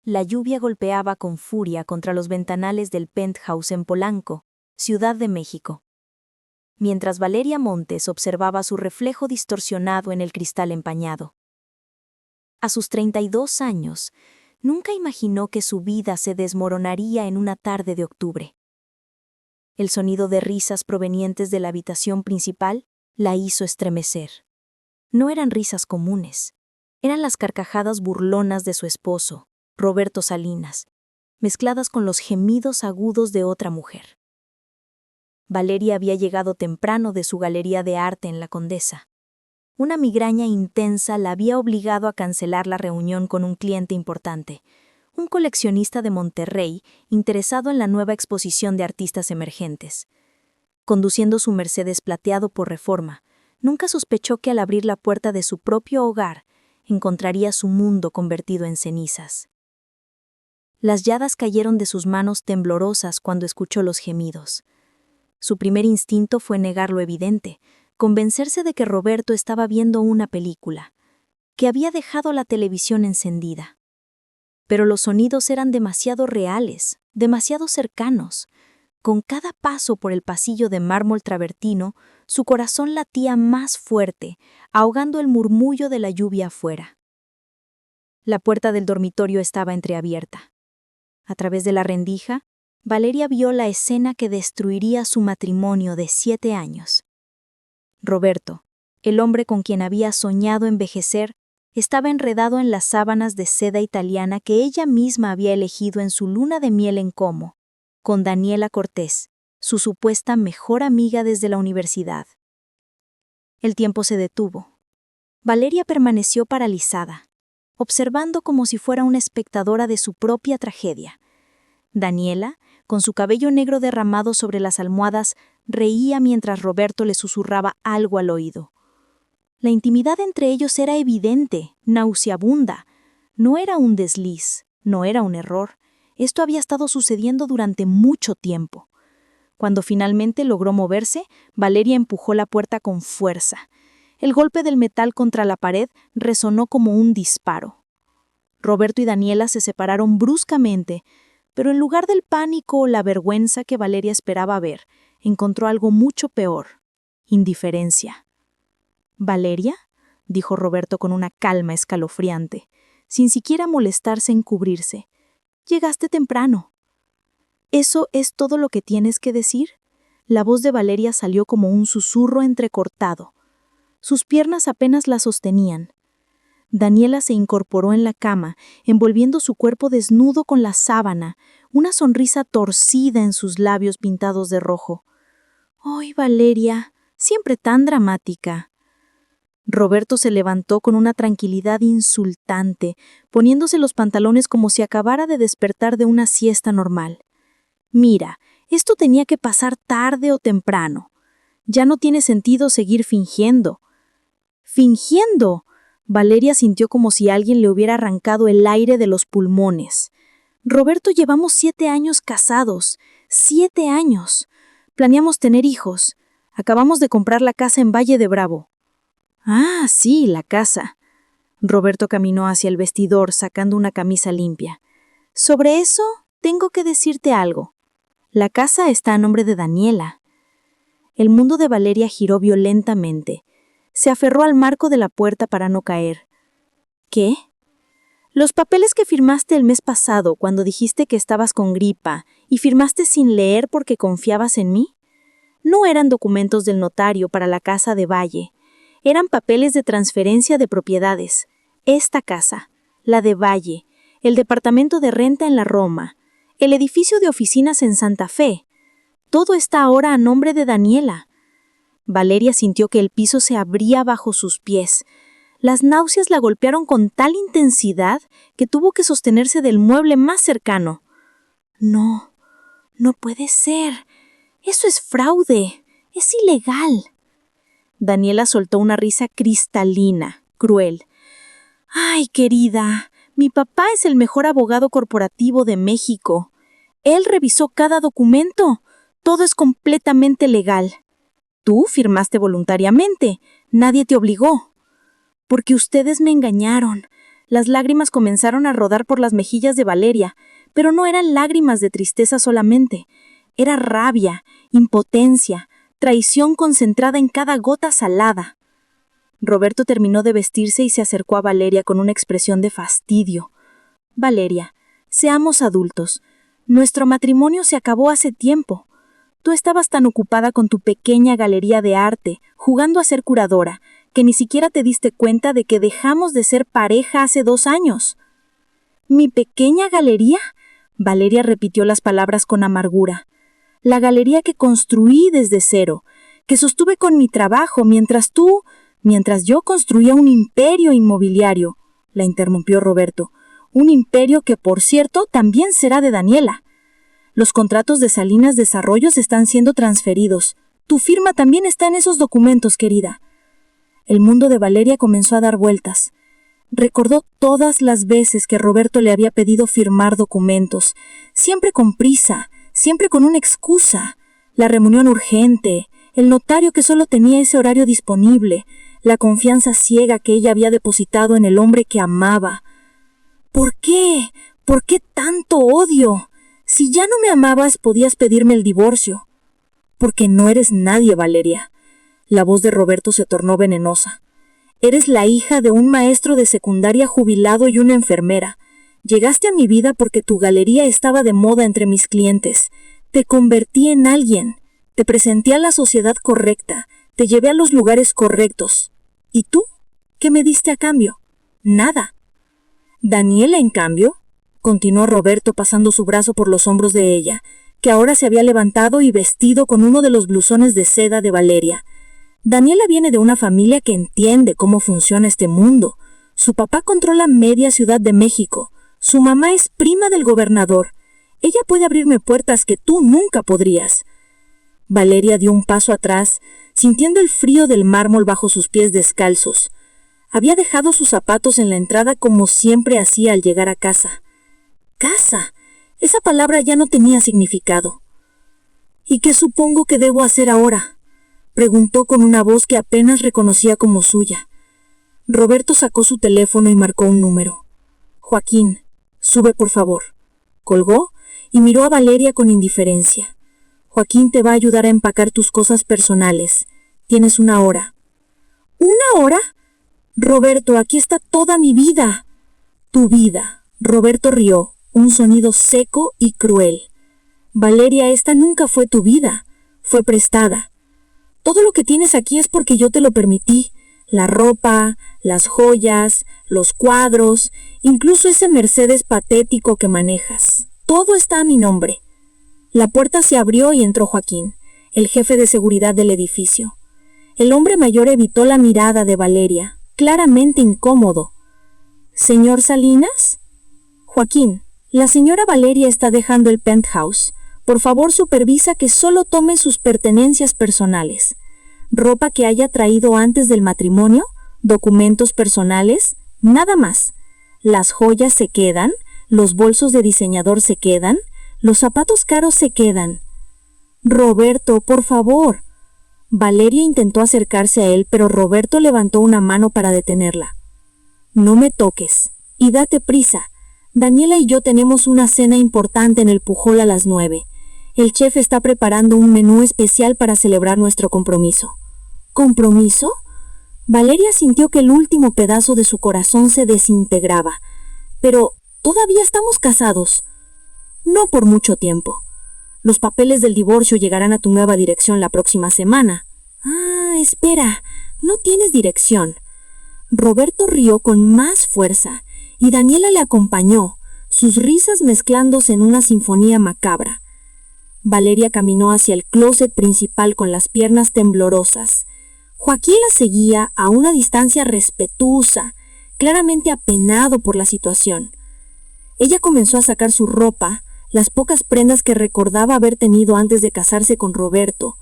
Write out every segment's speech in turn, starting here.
La lluvia golpeaba con furia contra los ventanales del penthouse en Polanco, Ciudad de México. Mientras Valeria Montes observaba su reflejo distorsionado en el cristal empañado. A sus 32 años, nunca imaginó que su vida se desmoronaría en una tarde de octubre. El sonido de risas provenientes de la habitación principal la hizo estremecer. No eran risas comunes, eran las carcajadas burlonas de su esposo, Roberto Salinas, mezcladas con los gemidos agudos de otra mujer. Valeria había llegado temprano de su galería de arte en La Condesa. Una migraña intensa la había obligado a cancelar la reunión con un cliente importante, un coleccionista de Monterrey interesado en la nueva exposición de artistas emergentes. Conduciendo su Mercedes plateado por Reforma, nunca sospechó que al abrir la puerta de su propio hogar, encontraría su mundo convertido en cenizas. Las lladas cayeron de sus manos temblorosas cuando escuchó los gemidos. Su primer instinto fue negar lo evidente, convencerse de que Roberto estaba viendo una película, que había dejado la televisión encendida. Pero los sonidos eran demasiado reales, demasiado cercanos. Con cada paso por el pasillo de mármol travertino, su corazón latía más fuerte, ahogando el murmullo de la lluvia afuera. La puerta del dormitorio estaba entreabierta. A través de la rendija, Valeria vio la escena que destruiría su matrimonio de 7 años. Roberto, el hombre con quien había soñado envejecer, estaba enredado en las sábanas de seda italiana que ella misma había elegido en su luna de miel en Como, con Daniela Cortés, su supuesta mejor amiga desde la universidad. El tiempo se detuvo. Valeria permaneció paralizada, observando como si fuera una espectadora de su propia tragedia. Daniela, con su cabello negro derramado sobre las almohadas, reía mientras Roberto le susurraba algo al oído. La intimidad entre ellos era evidente, nauseabunda. No era un desliz, no era un error. Esto había estado sucediendo durante mucho tiempo. Cuando finalmente logró moverse, Valeria empujó la puerta con fuerza. El golpe del metal contra la pared resonó como un disparo. Roberto y Daniela se separaron bruscamente, pero en lugar del pánico o la vergüenza que Valeria esperaba ver, encontró algo mucho peor: indiferencia. «¿Valeria?», dijo Roberto con una calma escalofriante, sin siquiera molestarse en cubrirse. «Llegaste temprano». «¿Eso es todo lo que tienes que decir?». La voz de Valeria salió como un susurro entrecortado. Sus piernas apenas la sostenían. Daniela se incorporó en la cama, envolviendo su cuerpo desnudo con la sábana, una sonrisa torcida en sus labios pintados de rojo. «¡Ay, Valeria! Siempre tan dramática». Roberto se levantó con una tranquilidad insultante, poniéndose los pantalones como si acabara de despertar de una siesta normal. «Mira, esto tenía que pasar tarde o temprano. Ya no tiene sentido seguir fingiendo». «¿Fingiendo?». Valeria sintió como si alguien le hubiera arrancado el aire de los pulmones. «Roberto, llevamos 7 años casados. 7 años. Planeamos tener hijos. Acabamos de comprar la casa en Valle de Bravo». «Ah, sí, la casa». Roberto caminó hacia el vestidor sacando una camisa limpia. «Sobre eso, tengo que decirte algo. La casa está a nombre de Daniela». El mundo de Valeria giró violentamente. Se aferró al marco de la puerta para no caer. «¿Qué?». «Los papeles que firmaste el mes pasado cuando dijiste que estabas con gripa y firmaste sin leer porque confiabas en mí, no eran documentos del notario para la casa de Valle. Eran papeles de transferencia de propiedades. Esta casa, la de Valle, el departamento de renta en la Roma, el edificio de oficinas en Santa Fe. Todo está ahora a nombre de Daniela». Valeria sintió que el piso se abría bajo sus pies. Las náuseas la golpearon con tal intensidad que tuvo que sostenerse del mueble más cercano. «No, no puede ser. Eso es fraude. Es ilegal». Daniela soltó una risa cristalina, cruel. «Ay, querida, mi papá es el mejor abogado corporativo de México. Él revisó cada documento. Todo es completamente legal. Tú firmaste voluntariamente. Nadie te obligó». «Porque ustedes me engañaron. Las lágrimas comenzaron a rodar por las mejillas de Valeria, pero no eran lágrimas de tristeza solamente. Era rabia, impotencia, traición concentrada en cada gota salada. Roberto terminó de vestirse y se acercó a Valeria con una expresión de fastidio. Valeria, seamos adultos. Nuestro matrimonio se acabó hace tiempo. Tú estabas tan ocupada con tu pequeña galería de arte, jugando a ser curadora, que ni siquiera te diste cuenta de que dejamos de ser pareja hace 2 años. ¿Mi pequeña galería? Valeria repitió las palabras con amargura. La galería que construí desde cero, que sostuve con mi trabajo mientras yo construía un imperio inmobiliario, la interrumpió Roberto. Un imperio que, por cierto, también será de Daniela. Los contratos de Salinas Desarrollos están siendo transferidos. Tu firma también está en esos documentos, querida. El mundo de Valeria comenzó a dar vueltas. Recordó todas las veces que Roberto le había pedido firmar documentos, siempre con prisa, siempre con una excusa. La reunión urgente, el notario que solo tenía ese horario disponible, la confianza ciega que ella había depositado en el hombre que amaba. ¿Por qué? ¿Por qué tanto odio? Si ya no me amabas, podías pedirme el divorcio. Porque no eres nadie, Valeria. La voz de Roberto se tornó venenosa. Eres la hija de un maestro de secundaria jubilado y una enfermera. Llegaste a mi vida porque tu galería estaba de moda entre mis clientes. Te convertí en alguien. Te presenté a la sociedad correcta. Te llevé a los lugares correctos. ¿Y tú? ¿Qué me diste a cambio? Nada. Daniela, en cambio, continuó Roberto pasando su brazo por los hombros de ella, que ahora se había levantado y vestido con uno de los blusones de seda de Valeria. Daniela viene de una familia que entiende cómo funciona este mundo. Su papá controla media Ciudad de México. Su mamá es prima del gobernador. Ella puede abrirme puertas que tú nunca podrías. Valeria dio un paso atrás, sintiendo el frío del mármol bajo sus pies descalzos. Había dejado sus zapatos en la entrada como siempre hacía al llegar a casa. ¡Casa! Esa palabra ya no tenía significado. ¿Y qué supongo que debo hacer ahora?, preguntó con una voz que apenas reconocía como suya. Roberto sacó su teléfono y marcó un número. Joaquín, sube por favor. Colgó y miró a Valeria con indiferencia. Joaquín te va a ayudar a empacar tus cosas personales. Tienes 1 hora. ¿1 hora? Roberto, aquí está toda mi vida. Tu vida. Roberto rió, un sonido seco y cruel. Valeria, esta nunca fue tu vida. Fue prestada. Todo lo que tienes aquí es porque yo te lo permití. La ropa, las joyas, los cuadros, incluso ese Mercedes patético que manejas. Todo está a mi nombre. La puerta se abrió y entró Joaquín, el jefe de seguridad del edificio. El hombre mayor evitó la mirada de Valeria, claramente incómodo. ¿Señor Salinas? Joaquín, la señora Valeria está dejando el penthouse. Por favor, supervisa que solo tome sus pertenencias personales. Ropa que haya traído antes del matrimonio, documentos personales, nada más. Las joyas se quedan, los bolsos de diseñador se quedan, los zapatos caros se quedan. Roberto, por favor. Valeria intentó acercarse a él, pero Roberto levantó una mano para detenerla. No me toques, y date prisa. Daniela y yo tenemos una cena importante en el Pujol a las 9. El chef está preparando un menú especial para celebrar nuestro compromiso. ¿Compromiso? Valeria sintió que el último pedazo de su corazón se desintegraba. Pero todavía estamos casados. No por mucho tiempo. Los papeles del divorcio llegarán a tu nueva dirección la próxima semana. Ah, espera, no tienes dirección. Roberto rió con más fuerza y Daniela le acompañó, sus risas mezclándose en una sinfonía macabra. Valeria caminó hacia el closet principal con las piernas temblorosas. Joaquín la seguía a una distancia respetuosa, claramente apenado por la situación. Ella comenzó a sacar su ropa, las pocas prendas que recordaba haber tenido antes de casarse con Roberto.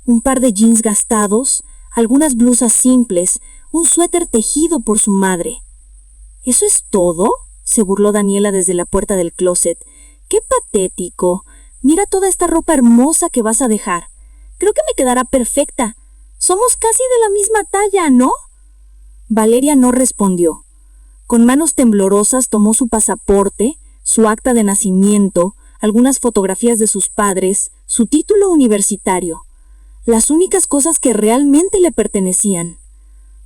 Un par de jeans gastados, algunas blusas simples, un suéter tejido por su madre. ¿Eso es todo?, se burló Daniela desde la puerta del closet. ¡Qué patético! Mira toda esta ropa hermosa que vas a dejar. Creo que me quedará perfecta. Somos casi de la misma talla, ¿no? Valeria no respondió. Con manos temblorosas tomó su pasaporte, su acta de nacimiento, algunas fotografías de sus padres, su título universitario, las únicas cosas que realmente le pertenecían.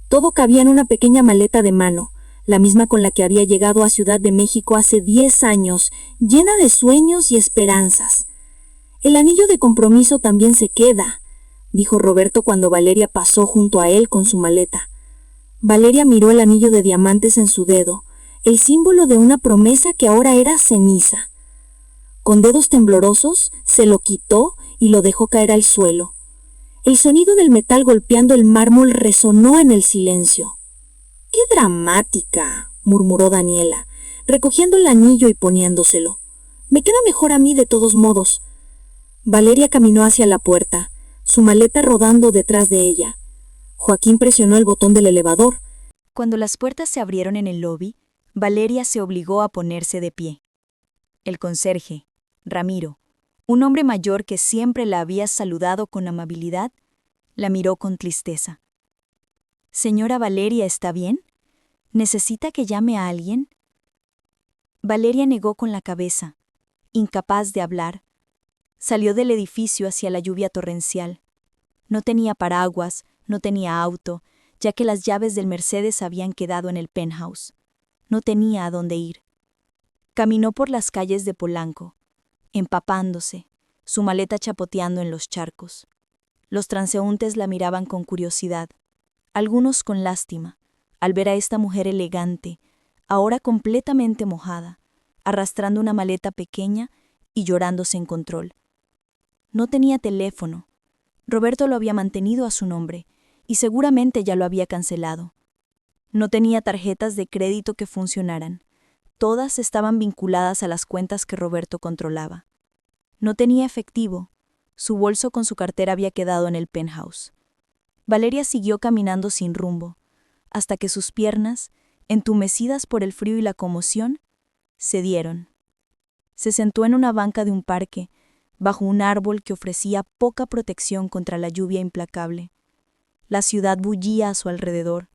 Todo cabía en una pequeña maleta de mano, la misma con la que había llegado a Ciudad de México hace 10 años, llena de sueños y esperanzas. El anillo de compromiso también se queda, dijo Roberto cuando Valeria pasó junto a él con su maleta. Valeria miró el anillo de diamantes en su dedo, el símbolo de una promesa que ahora era ceniza. Con dedos temblorosos se lo quitó y lo dejó caer al suelo. El sonido del metal golpeando el mármol resonó en el silencio. ¡Qué dramática!, murmuró Daniela, recogiendo el anillo y poniéndoselo. Me queda mejor a mí de todos modos. Valeria caminó hacia la puerta, su maleta rodando detrás de ella. Joaquín presionó el botón del elevador. Cuando las puertas se abrieron en el lobby, Valeria se obligó a ponerse de pie. El conserje, Ramiro, un hombre mayor que siempre la había saludado con amabilidad, la miró con tristeza. «Señora Valeria, ¿está bien? ¿Necesita que llame a alguien?» Valeria negó con la cabeza, incapaz de hablar. Salió del edificio hacia la lluvia torrencial. No tenía paraguas, no tenía auto, ya que las llaves del Mercedes habían quedado en el penthouse. No tenía a dónde ir. Caminó por las calles de Polanco, empapándose, su maleta chapoteando en los charcos. Los transeúntes la miraban con curiosidad, algunos con lástima, al ver a esta mujer elegante, ahora completamente mojada, arrastrando una maleta pequeña y llorando sin control. No tenía teléfono. Roberto lo había mantenido a su nombre, y seguramente ya lo había cancelado. No tenía tarjetas de crédito que funcionaran. Todas estaban vinculadas a las cuentas que Roberto controlaba. No tenía efectivo. Su bolso con su cartera había quedado en el penthouse. Valeria siguió caminando sin rumbo, hasta que sus piernas, entumecidas por el frío y la conmoción, cedieron. Se sentó en una banca de un parque, bajo un árbol que ofrecía poca protección contra la lluvia implacable. La ciudad bullía a su alrededor,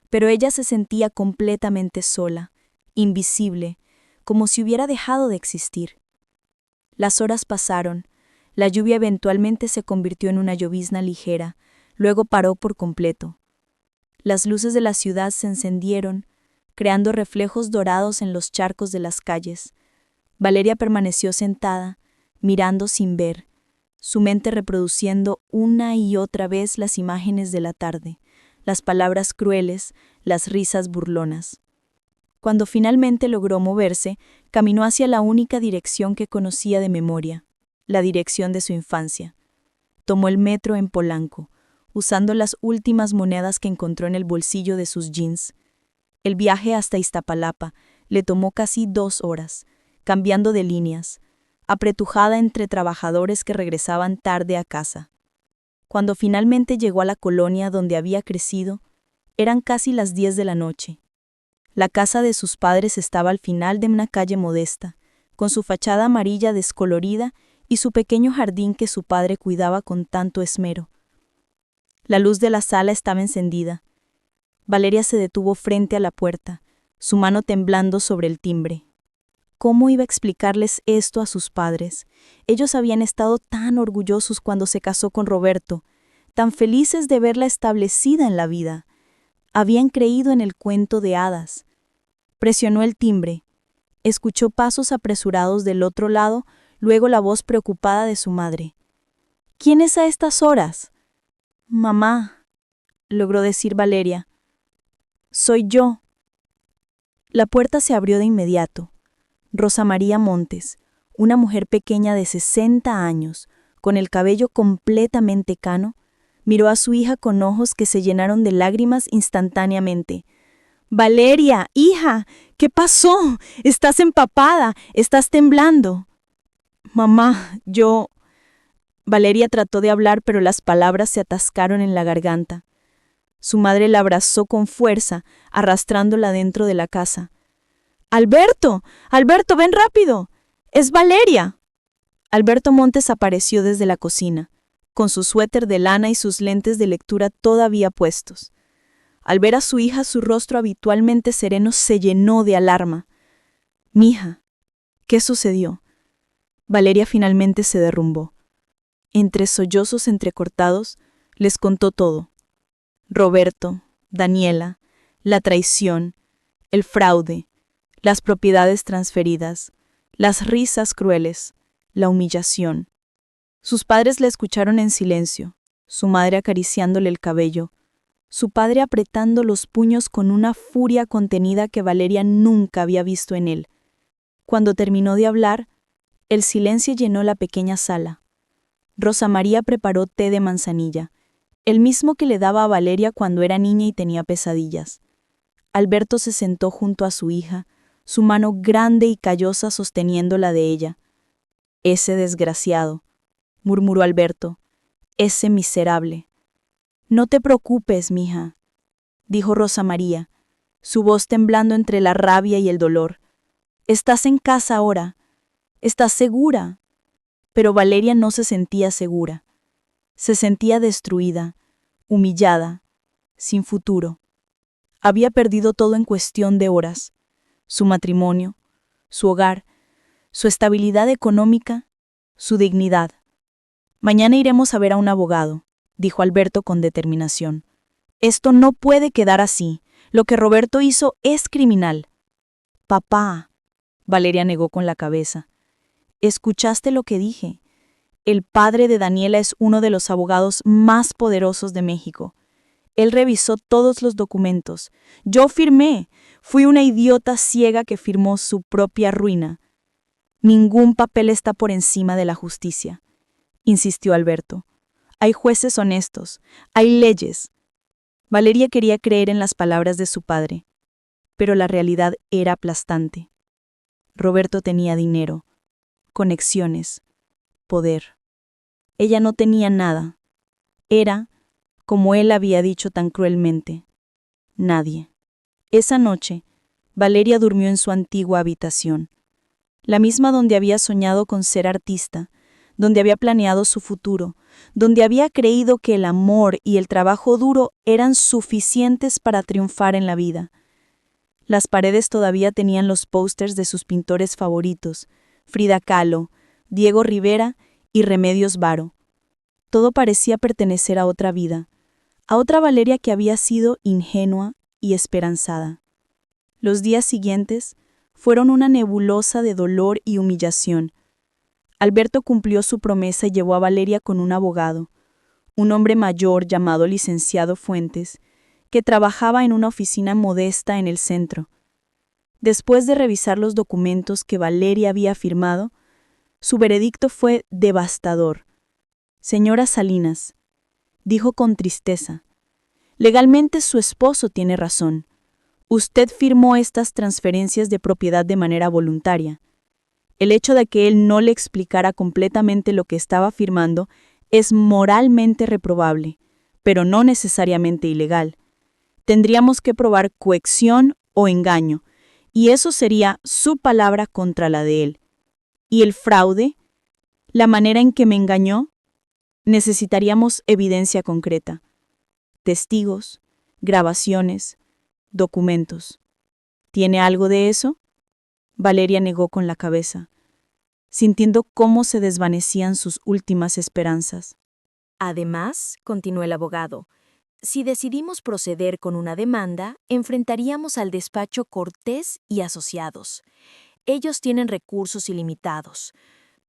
pero ella se sentía completamente sola, invisible, como si hubiera dejado de existir. Las horas pasaron, la lluvia eventualmente se convirtió en una llovizna ligera, luego paró por completo. Las luces de la ciudad se encendieron, creando reflejos dorados en los charcos de las calles. Valeria permaneció sentada, mirando sin ver, su mente reproduciendo una y otra vez las imágenes de la tarde, las palabras crueles, las risas burlonas. Cuando finalmente logró moverse, caminó hacia la única dirección que conocía de memoria, la dirección de su infancia. Tomó el metro en Polanco, usando las últimas monedas que encontró en el bolsillo de sus jeans. El viaje hasta Iztapalapa le tomó casi 2 horas, cambiando de líneas, apretujada entre trabajadores que regresaban tarde a casa. Cuando finalmente llegó a la colonia donde había crecido, eran casi las 10 de la noche. La casa de sus padres estaba al final de una calle modesta, con su fachada amarilla descolorida y su pequeño jardín que su padre cuidaba con tanto esmero. La luz de la sala estaba encendida. Valeria se detuvo frente a la puerta, su mano temblando sobre el timbre. ¿Cómo iba a explicarles esto a sus padres? Ellos habían estado tan orgullosos cuando se casó con Roberto, tan felices de verla establecida en la vida. Habían creído en el cuento de hadas. Presionó el timbre. Escuchó pasos apresurados del otro lado, luego la voz preocupada de su madre. ¿Quién es a estas horas? «Mamá», logró decir Valeria. «Soy yo». La puerta se abrió de inmediato. Rosa María Montes, una mujer pequeña de 60 años, con el cabello completamente cano, miró a su hija con ojos que se llenaron de lágrimas instantáneamente. «Valeria, hija, ¿qué pasó? Estás empapada, estás temblando». «Mamá, yo...» Valeria trató de hablar, pero las palabras se atascaron en la garganta. Su madre la abrazó con fuerza, arrastrándola dentro de la casa. «¡Alberto! ¡Alberto, ven rápido! ¡Es Valeria!». Alberto Montes apareció desde la cocina, con su suéter de lana y sus lentes de lectura todavía puestos. Al ver a su hija, su rostro habitualmente sereno se llenó de alarma. «Mija, ¿qué sucedió?». Valeria finalmente se derrumbó. Entre sollozos entrecortados, les contó todo. Roberto, Daniela, la traición, el fraude, las propiedades transferidas, las risas crueles, la humillación. Sus padres la escucharon en silencio, su madre acariciándole el cabello, su padre apretando los puños con una furia contenida que Valeria nunca había visto en él. Cuando terminó de hablar, el silencio llenó la pequeña sala. Rosa María preparó té de manzanilla, el mismo que le daba a Valeria cuando era niña y tenía pesadillas. Alberto se sentó junto a su hija, su mano grande y callosa sosteniendo la de ella. «Ese desgraciado», murmuró Alberto, «ese miserable». «No te preocupes, mija», dijo Rosa María, su voz temblando entre la rabia y el dolor. «Estás en casa ahora. Estás segura». Pero Valeria no se sentía segura. Se sentía destruida, humillada, sin futuro. Había perdido todo en cuestión de horas: su matrimonio, su hogar, su estabilidad económica, su dignidad. «Mañana iremos a ver a un abogado», dijo Alberto con determinación. «Esto no puede quedar así. Lo que Roberto hizo es criminal». «Papá», Valeria negó con la cabeza. «¿Escuchaste lo que dije? El padre de Daniela es uno de los abogados más poderosos de México. Él revisó todos los documentos. Yo firmé. Fui una idiota ciega que firmó su propia ruina. Ningún papel está por encima de la justicia», insistió Alberto. «Hay jueces honestos, hay leyes». Valeria quería creer en las palabras de su padre, pero la realidad era aplastante. Roberto tenía dinero, conexiones, poder. Ella no tenía nada. Era, como él había dicho tan cruelmente, nadie. Esa noche, Valeria durmió en su antigua habitación, la misma donde había soñado con ser artista, donde había planeado su futuro, donde había creído que el amor y el trabajo duro eran suficientes para triunfar en la vida. Las paredes todavía tenían los pósters de sus pintores favoritos: Frida Kahlo, Diego Rivera y Remedios Varo. Todo parecía pertenecer a otra vida, a otra Valeria que había sido ingenua y esperanzada. Los días siguientes fueron una nebulosa de dolor y humillación. Alberto cumplió su promesa y llevó a Valeria con un abogado, un hombre mayor llamado licenciado Fuentes, que trabajaba en una oficina modesta en el centro. Después de revisar los documentos que Valeria había firmado, su veredicto fue devastador. «Señora Salinas», dijo con tristeza, «legalmente su esposo tiene razón. Usted firmó estas transferencias de propiedad de manera voluntaria. El hecho de que él no le explicara completamente lo que estaba firmando es moralmente reprobable, pero no necesariamente ilegal. Tendríamos que probar coacción o engaño, y eso sería su palabra contra la de él. ¿Y el fraude? ¿La manera en que me engañó? Necesitaríamos evidencia concreta. Testigos, grabaciones, documentos. ¿Tiene algo de eso?». Valeria negó con la cabeza, sintiendo cómo se desvanecían sus últimas esperanzas. Además, continuó el abogado, si decidimos proceder con una demanda, enfrentaríamos al despacho Cortés y Asociados. Ellos tienen recursos ilimitados.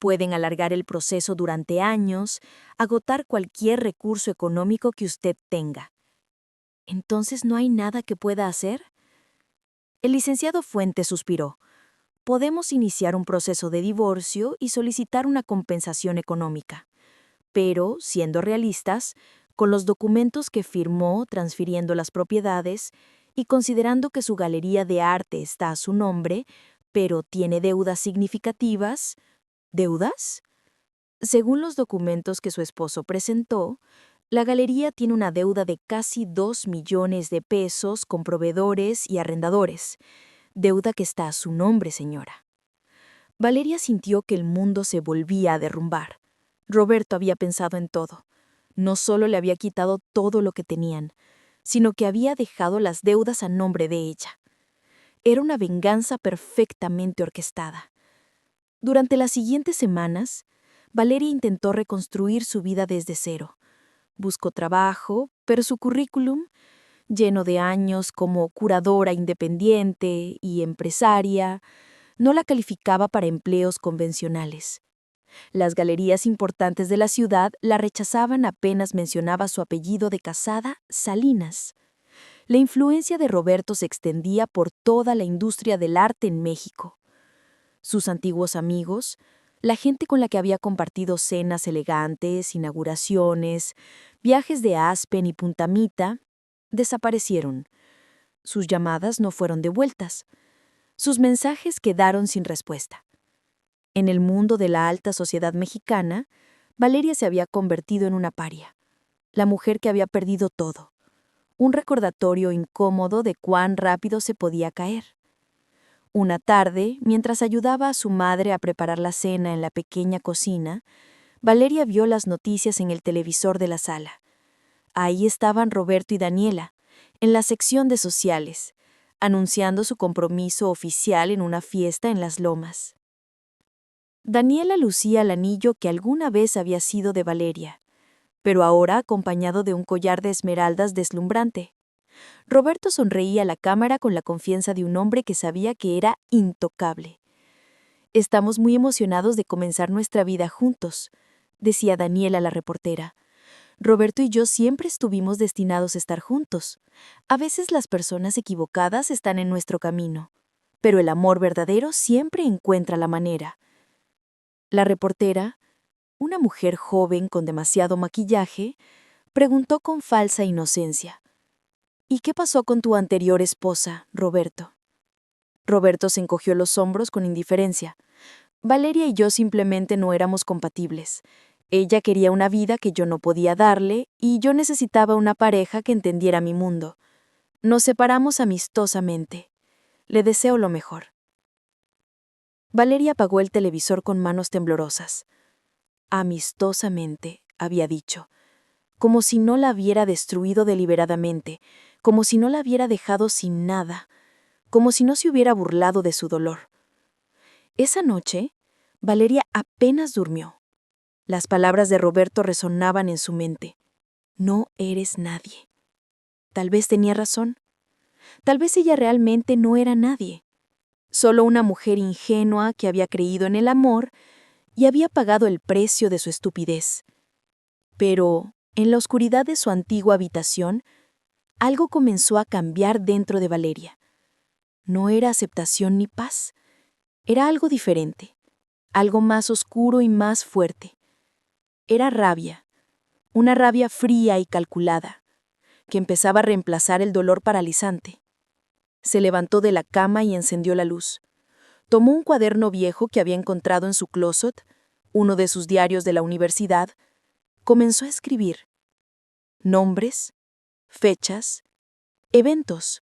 Pueden alargar el proceso durante años, agotar cualquier recurso económico que usted tenga. ¿Entonces no hay nada que pueda hacer? El licenciado Fuentes suspiró. Podemos iniciar un proceso de divorcio y solicitar una compensación económica. Pero, siendo realistas, con los documentos que firmó transfiriendo las propiedades y considerando que su galería de arte está a su nombre, pero tiene deudas significativas. ¿Deudas? Según los documentos que su esposo presentó, la galería tiene una deuda de casi 2 millones de pesos con proveedores y arrendadores. Deuda que está a su nombre, señora. Valeria sintió que el mundo se volvía a derrumbar. Roberto había pensado en todo. No solo le había quitado todo lo que tenían, sino que había dejado las deudas a nombre de ella. Era una venganza perfectamente orquestada. Durante las siguientes semanas, Valeria intentó reconstruir su vida desde cero. Buscó trabajo, pero su currículum, lleno de años como curadora independiente y empresaria, no la calificaba para empleos convencionales. Las galerías importantes de la ciudad la rechazaban apenas mencionaba su apellido de casada, Salinas. La influencia de Roberto se extendía por toda la industria del arte en México. Sus antiguos amigos, la gente con la que había compartido cenas elegantes, inauguraciones, viajes de Aspen y Punta Mita, desaparecieron. Sus llamadas no fueron devueltas. Sus mensajes quedaron sin respuesta. En el mundo de la alta sociedad mexicana, Valeria se había convertido en una paria, la mujer que había perdido todo, un recordatorio incómodo de cuán rápido se podía caer. Una tarde, mientras ayudaba a su madre a preparar la cena en la pequeña cocina, Valeria vio las noticias en el televisor de la sala. Ahí estaban Roberto y Daniela, en la sección de sociales, anunciando su compromiso oficial en una fiesta en Las Lomas. Daniela lucía el anillo que alguna vez había sido de Valeria, pero ahora acompañado de un collar de esmeraldas deslumbrante. Roberto sonreía a la cámara con la confianza de un hombre que sabía que era intocable. «Estamos muy emocionados de comenzar nuestra vida juntos», decía Daniela a la reportera. «Roberto y yo siempre estuvimos destinados a estar juntos. A veces las personas equivocadas están en nuestro camino, pero el amor verdadero siempre encuentra la manera». La reportera, una mujer joven con demasiado maquillaje, preguntó con falsa inocencia: «¿Y qué pasó con tu anterior esposa, Roberto?» Roberto se encogió los hombros con indiferencia. «Valeria y yo simplemente no éramos compatibles. Ella quería una vida que yo no podía darle y yo necesitaba una pareja que entendiera mi mundo. Nos separamos amistosamente. Le deseo lo mejor». Valeria apagó el televisor con manos temblorosas. «Amistosamente», había dicho, como si no la hubiera destruido deliberadamente, como si no la hubiera dejado sin nada, como si no se hubiera burlado de su dolor. Esa noche, Valeria apenas durmió. Las palabras de Roberto resonaban en su mente. «No eres nadie». Tal vez tenía razón. Tal vez ella realmente no era nadie. Solo una mujer ingenua que había creído en el amor y había pagado el precio de su estupidez. Pero, en la oscuridad de su antigua habitación, algo comenzó a cambiar dentro de Valeria. No era aceptación ni paz. Era algo diferente, algo más oscuro y más fuerte. Era rabia, una rabia fría y calculada, que empezaba a reemplazar el dolor paralizante. Se levantó de la cama y encendió la luz. Tomó un cuaderno viejo que había encontrado en su closet, uno de sus diarios de la universidad. Comenzó a escribir nombres, fechas, eventos,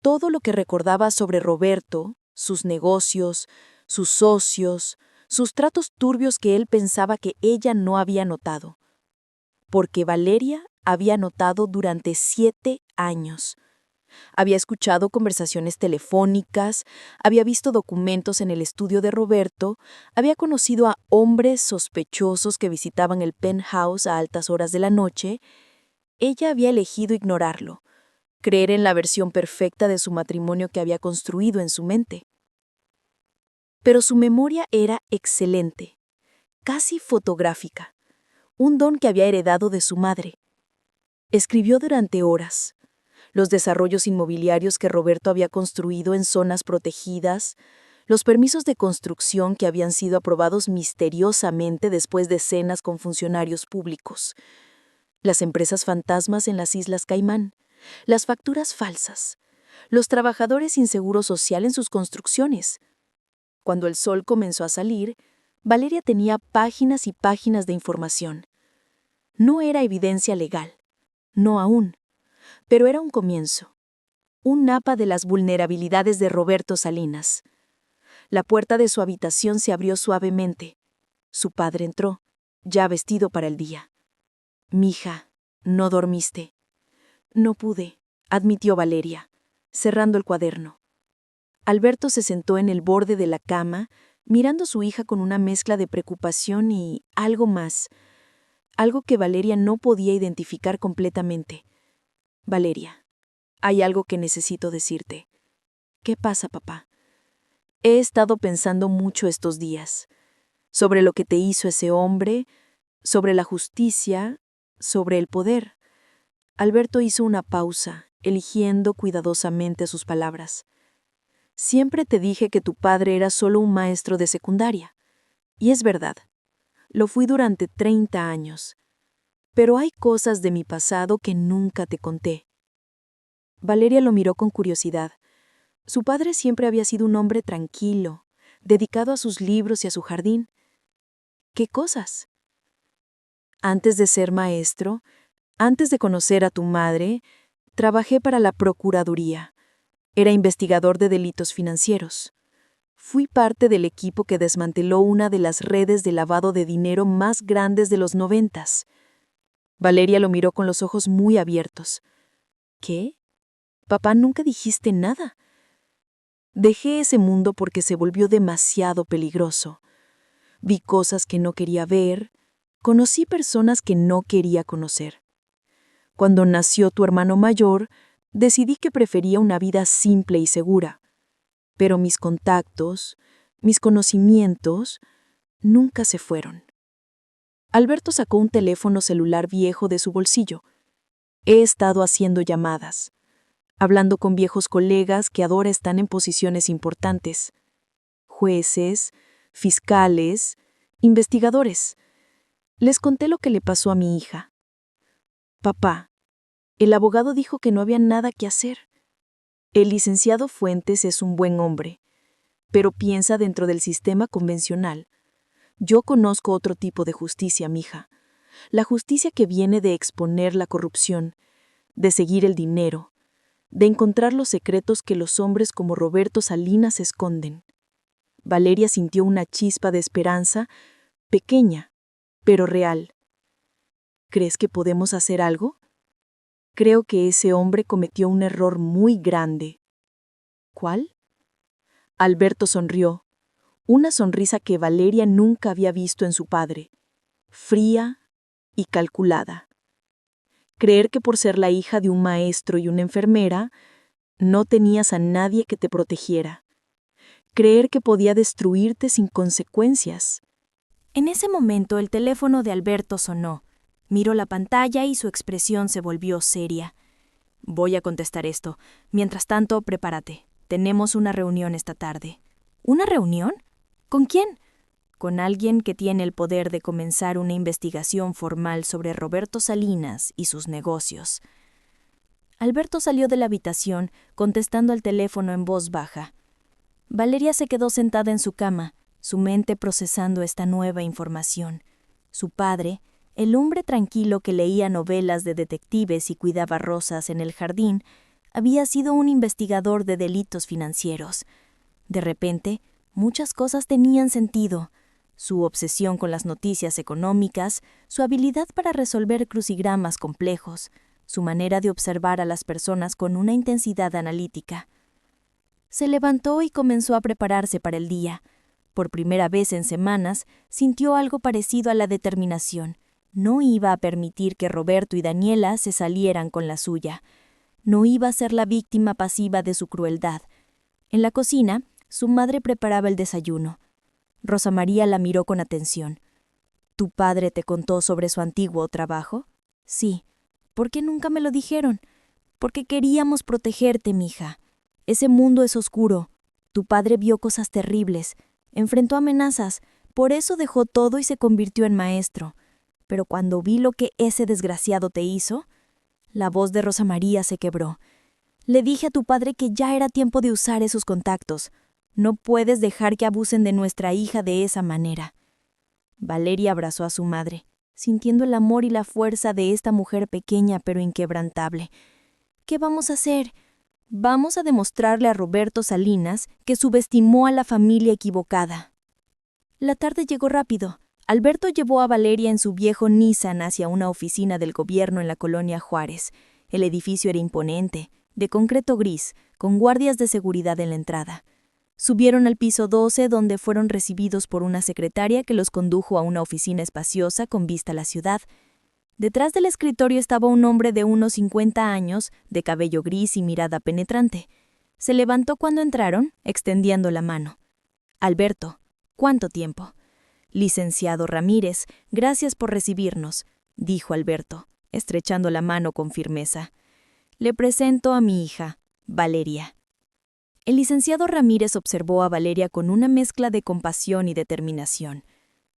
todo lo que recordaba sobre Roberto, sus negocios, sus socios, sus tratos turbios que él pensaba que ella no había notado. Porque Valeria había notado durante 7 años. Había escuchado conversaciones telefónicas, había visto documentos en el estudio de Roberto, había conocido a hombres sospechosos que visitaban el penthouse a altas horas de la noche. Ella había elegido ignorarlo, creer en la versión perfecta de su matrimonio que había construido en su mente. Pero su memoria era excelente, casi fotográfica, un don que había heredado de su madre. Escribió durante horas los desarrollos inmobiliarios que Roberto había construido en zonas protegidas, los permisos de construcción que habían sido aprobados misteriosamente después de cenas con funcionarios públicos, las empresas fantasmas en las Islas Caimán, las facturas falsas, los trabajadores sin seguro social en sus construcciones. Cuando el sol comenzó a salir, Valeria tenía páginas y páginas de información. No era evidencia legal, no aún, pero era un comienzo, un mapa de las vulnerabilidades de Roberto Salinas. La puerta de su habitación se abrió suavemente. Su padre entró, ya vestido para el día. «Mija, ¿no dormiste?» No pude, admitió Valeria, cerrando el cuaderno. Alberto se sentó en el borde de la cama, mirando a su hija con una mezcla de preocupación y algo más, algo que Valeria no podía identificar completamente. Valeria, hay algo que necesito decirte. ¿Qué pasa, papá? He estado pensando mucho estos días, sobre lo que te hizo ese hombre, sobre la justicia, sobre el poder. Alberto hizo una pausa, eligiendo cuidadosamente sus palabras. Siempre te dije que tu padre era solo un maestro de secundaria. Y es verdad. Lo fui durante 30 años. Pero hay cosas de mi pasado que nunca te conté. Valeria lo miró con curiosidad. Su padre siempre había sido un hombre tranquilo, dedicado a sus libros y a su jardín. ¿Qué cosas? Antes de ser maestro, antes de conocer a tu madre, trabajé para la Procuraduría. Era investigador de delitos financieros. Fui parte del equipo que desmanteló una de las redes de lavado de dinero más grandes de los 90s. Valeria lo miró con los ojos muy abiertos. ¿Qué? Papá, nunca dijiste nada. Dejé ese mundo porque se volvió demasiado peligroso. Vi cosas que no quería ver, conocí personas que no quería conocer. Cuando nació tu hermano mayor, decidí que prefería una vida simple y segura. Pero mis contactos, mis conocimientos, nunca se fueron. Alberto sacó un teléfono celular viejo de su bolsillo. He estado haciendo llamadas, hablando con viejos colegas que ahora están en posiciones importantes. Jueces, fiscales, investigadores. Les conté lo que le pasó a mi hija. Papá, el abogado dijo que no había nada que hacer. El licenciado Fuentes es un buen hombre, pero piensa dentro del sistema convencional. Yo conozco otro tipo de justicia, mija. La justicia que viene de exponer la corrupción, de seguir el dinero, de encontrar los secretos que los hombres como Roberto Salinas esconden. Valeria sintió una chispa de esperanza, pequeña, pero real. ¿Crees que podemos hacer algo? Creo que ese hombre cometió un error muy grande. ¿Cuál? Alberto sonrió, una sonrisa que Valeria nunca había visto en su padre, fría y calculada. Creer que por ser la hija de un maestro y una enfermera, no tenías a nadie que te protegiera. Creer que podía destruirte sin consecuencias. En ese momento el teléfono de Alberto sonó. Miró la pantalla y su expresión se volvió seria. Voy a contestar esto. Mientras tanto, prepárate. Tenemos una reunión esta tarde. ¿Una reunión? ¿Con quién? Con alguien que tiene el poder de comenzar una investigación formal sobre Roberto Salinas y sus negocios. Alberto salió de la habitación, contestando al teléfono en voz baja. Valeria se quedó sentada en su cama, su mente procesando esta nueva información. Su padre, el hombre tranquilo que leía novelas de detectives y cuidaba rosas en el jardín, había sido un investigador de delitos financieros. De repente, muchas cosas tenían sentido. Su obsesión con las noticias económicas, su habilidad para resolver crucigramas complejos, su manera de observar a las personas con una intensidad analítica. Se levantó y comenzó a prepararse para el día. Por primera vez en semanas, sintió algo parecido a la determinación. No iba a permitir que Roberto y Daniela se salieran con la suya. No iba a ser la víctima pasiva de su crueldad. En la cocina, su madre preparaba el desayuno. Rosa María la miró con atención. ¿Tu padre te contó sobre su antiguo trabajo? Sí. ¿Por qué nunca me lo dijeron? Porque queríamos protegerte, mija. Ese mundo es oscuro. Tu padre vio cosas terribles. Enfrentó amenazas. Por eso dejó todo y se convirtió en maestro. Pero cuando vi lo que ese desgraciado te hizo, la voz de Rosa María se quebró. Le dije a tu padre que ya era tiempo de usar esos contactos. No puedes dejar que abusen de nuestra hija de esa manera. Valeria abrazó a su madre, sintiendo el amor y la fuerza de esta mujer pequeña pero inquebrantable. ¿Qué vamos a hacer? Vamos a demostrarle a Roberto Salinas que subestimó a la familia equivocada. La tarde llegó rápido. Alberto llevó a Valeria en su viejo Nissan hacia una oficina del gobierno en la colonia Juárez. El edificio era imponente, de concreto gris, con guardias de seguridad en la entrada. Subieron al piso 12, donde fueron recibidos por una secretaria que los condujo a una oficina espaciosa con vista a la ciudad. Detrás del escritorio estaba un hombre de unos 50 años, de cabello gris y mirada penetrante. Se levantó cuando entraron, extendiendo la mano. «Alberto, ¿cuánto tiempo?» «Licenciado Ramírez, gracias por recibirnos», dijo Alberto, estrechando la mano con firmeza. «Le presento a mi hija, Valeria». El licenciado Ramírez observó a Valeria con una mezcla de compasión y determinación.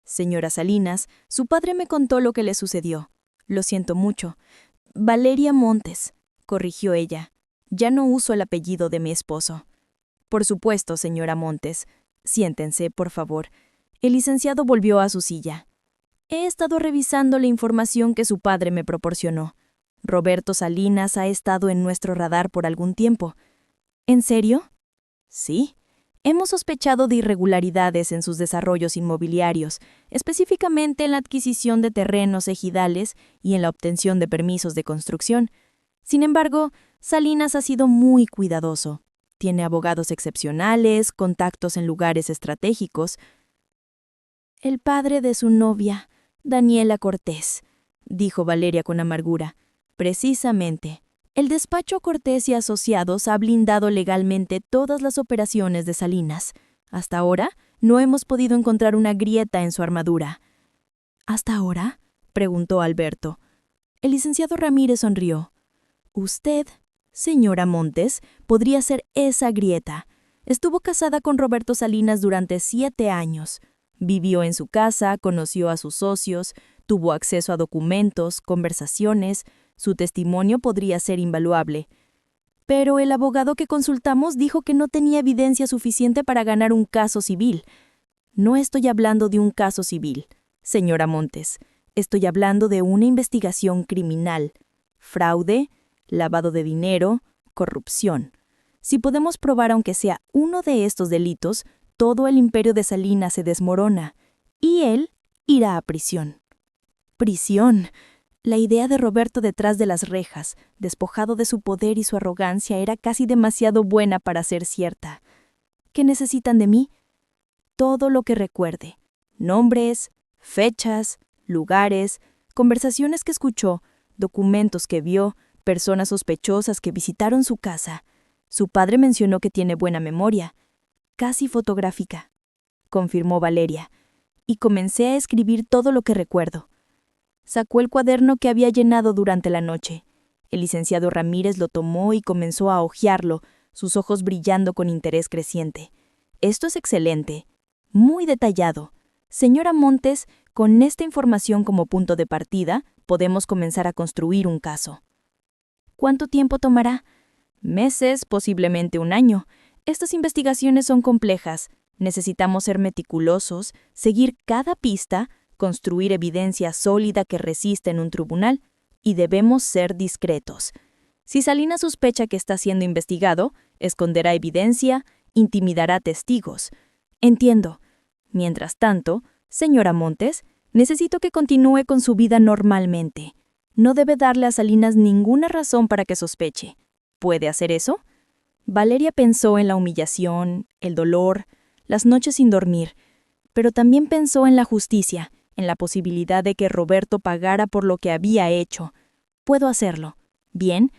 «Señora Salinas, su padre me contó lo que le sucedió. Lo siento mucho. Valeria Montes», corrigió ella. «Ya no uso el apellido de mi esposo». «Por supuesto, señora Montes. Siéntense, por favor». El licenciado volvió a su silla. «He estado revisando la información que su padre me proporcionó. Roberto Salinas ha estado en nuestro radar por algún tiempo». «¿En serio?» «Sí. Hemos sospechado de irregularidades en sus desarrollos inmobiliarios, específicamente en la adquisición de terrenos ejidales y en la obtención de permisos de construcción. Sin embargo, Salinas ha sido muy cuidadoso. Tiene abogados excepcionales, contactos en lugares estratégicos». «El padre de su novia, Daniela Cortés», dijo Valeria con amargura. «Precisamente. El despacho Cortés y Asociados ha blindado legalmente todas las operaciones de Salinas. Hasta ahora, no hemos podido encontrar una grieta en su armadura». «¿Hasta ahora?», preguntó Alberto. El licenciado Ramírez sonrió. «Usted, señora Montes, podría ser esa grieta. Estuvo casada con Roberto Salinas durante 7 años. Vivió en su casa, conoció a sus socios, tuvo acceso a documentos, conversaciones. Su testimonio podría ser invaluable. Pero el abogado que consultamos dijo que no tenía evidencia suficiente para ganar un caso civil. No estoy hablando de un caso civil, señora Montes. Estoy hablando de una investigación criminal. Fraude, lavado de dinero, corrupción. Si podemos probar aunque sea uno de estos delitos, todo el imperio de Salinas se desmorona, y él irá a prisión». «¿Prisión?» La idea de Roberto detrás de las rejas, despojado de su poder y su arrogancia, era casi demasiado buena para ser cierta. «¿Qué necesitan de mí?» «Todo lo que recuerde. Nombres, fechas, lugares, conversaciones que escuchó, documentos que vio, personas sospechosas que visitaron su casa. Su padre mencionó que tiene buena memoria. Casi fotográfica», confirmó Valeria, y comencé a escribir todo lo que recuerdo. Sacó el cuaderno que había llenado durante la noche. El licenciado Ramírez lo tomó y comenzó a hojearlo, sus ojos brillando con interés creciente. «Esto es excelente, muy detallado. Señora Montes, con esta información como punto de partida, podemos comenzar a construir un caso». «¿Cuánto tiempo tomará?» «Meses, posiblemente 1 año. Estas investigaciones son complejas. Necesitamos ser meticulosos, seguir cada pista, construir evidencia sólida que resista en un tribunal, y debemos ser discretos. Si Salinas sospecha que está siendo investigado, esconderá evidencia, intimidará testigos. Entiendo. Mientras tanto, señora Montes, necesito que continúe con su vida normalmente. No debe darle a Salinas ninguna razón para que sospeche. ¿Puede hacer eso?» Valeria pensó en la humillación, el dolor, las noches sin dormir, pero también pensó en la justicia, en la posibilidad de que Roberto pagara por lo que había hecho. «Puedo hacerlo. Bien.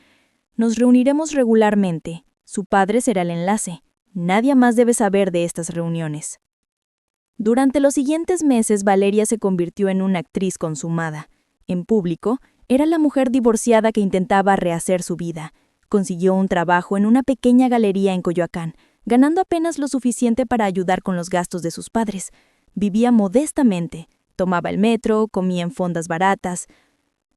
Nos reuniremos regularmente. Su padre será el enlace. Nadie más debe saber de estas reuniones». Durante los siguientes meses, Valeria se convirtió en una actriz consumada. En público, era la mujer divorciada que intentaba rehacer su vida. Consiguió un trabajo en una pequeña galería en Coyoacán, ganando apenas lo suficiente para ayudar con los gastos de sus padres. Vivía modestamente, tomaba el metro, comía en fondas baratas,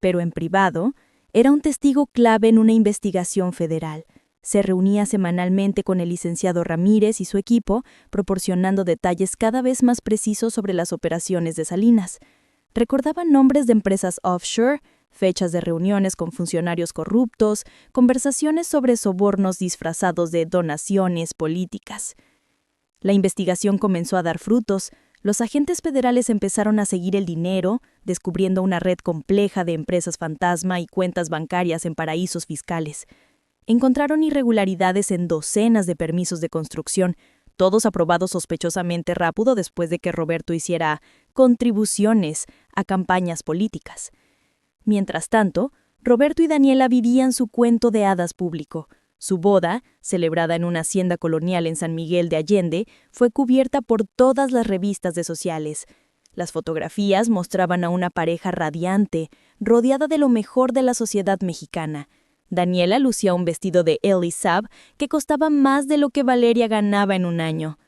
pero en privado era un testigo clave en una investigación federal. Se reunía semanalmente con el licenciado Ramírez y su equipo, proporcionando detalles cada vez más precisos sobre las operaciones de Salinas. Recordaba nombres de empresas offshore, fechas de reuniones con funcionarios corruptos, conversaciones sobre sobornos disfrazados de donaciones políticas. La investigación comenzó a dar frutos. Los agentes federales empezaron a seguir el dinero, descubriendo una red compleja de empresas fantasma y cuentas bancarias en paraísos fiscales. Encontraron irregularidades en docenas de permisos de construcción, todos aprobados sospechosamente rápido después de que Roberto hiciera contribuciones a campañas políticas. Mientras tanto, Roberto y Daniela vivían su cuento de hadas público. Su boda, celebrada en una hacienda colonial en San Miguel de Allende, fue cubierta por todas las revistas de sociales. Las fotografías mostraban a una pareja radiante, rodeada de lo mejor de la sociedad mexicana. Daniela lucía un vestido de Elie Saab que costaba más de lo que Valeria ganaba en un año.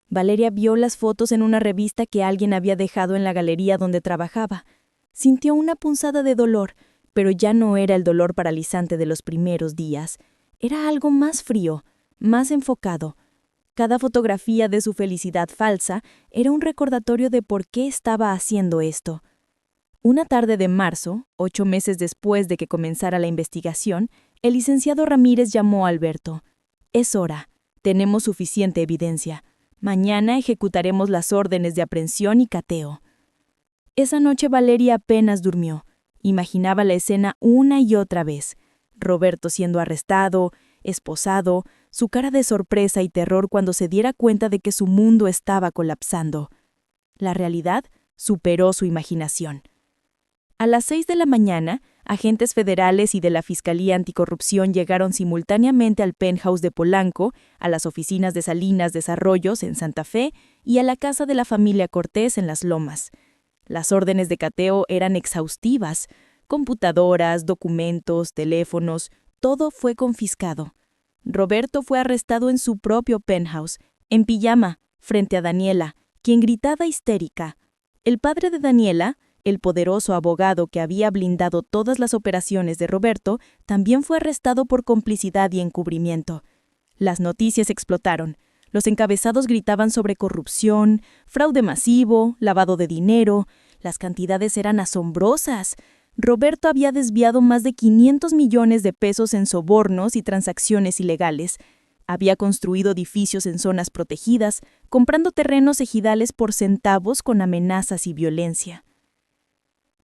Valeria vio las fotos en una revista que alguien había dejado en la galería donde trabajaba. Sintió una punzada de dolor, pero ya no era el dolor paralizante de los primeros días. Era algo más frío, más enfocado. Cada fotografía de su felicidad falsa era un recordatorio de por qué estaba haciendo esto. Una tarde de marzo, 8 meses después de que comenzara la investigación, el licenciado Ramírez llamó a Alberto. «Es hora. Tenemos suficiente evidencia. Mañana ejecutaremos las órdenes de aprehensión y cateo». Esa noche Valeria apenas durmió. Imaginaba la escena una y otra vez. Roberto siendo arrestado, esposado, su cara de sorpresa y terror cuando se diera cuenta de que su mundo estaba colapsando. La realidad superó su imaginación. A las 6 de la mañana, agentes federales y de la Fiscalía Anticorrupción llegaron simultáneamente al penthouse de Polanco, a las oficinas de Salinas Desarrollos en Santa Fe y a la casa de la familia Cortés en Las Lomas. Las órdenes de cateo eran exhaustivas. Computadoras, documentos, teléfonos, todo fue confiscado. Roberto fue arrestado en su propio penthouse, en pijama, frente a Daniela, quien gritaba histérica. El padre de Daniela, el poderoso abogado que había blindado todas las operaciones de Roberto, también fue arrestado por complicidad y encubrimiento. Las noticias explotaron. Los encabezados gritaban sobre corrupción, fraude masivo, lavado de dinero. Las cantidades eran asombrosas. Roberto había desviado más de 500 millones de pesos en sobornos y transacciones ilegales. Había construido edificios en zonas protegidas, comprando terrenos ejidales por centavos con amenazas y violencia.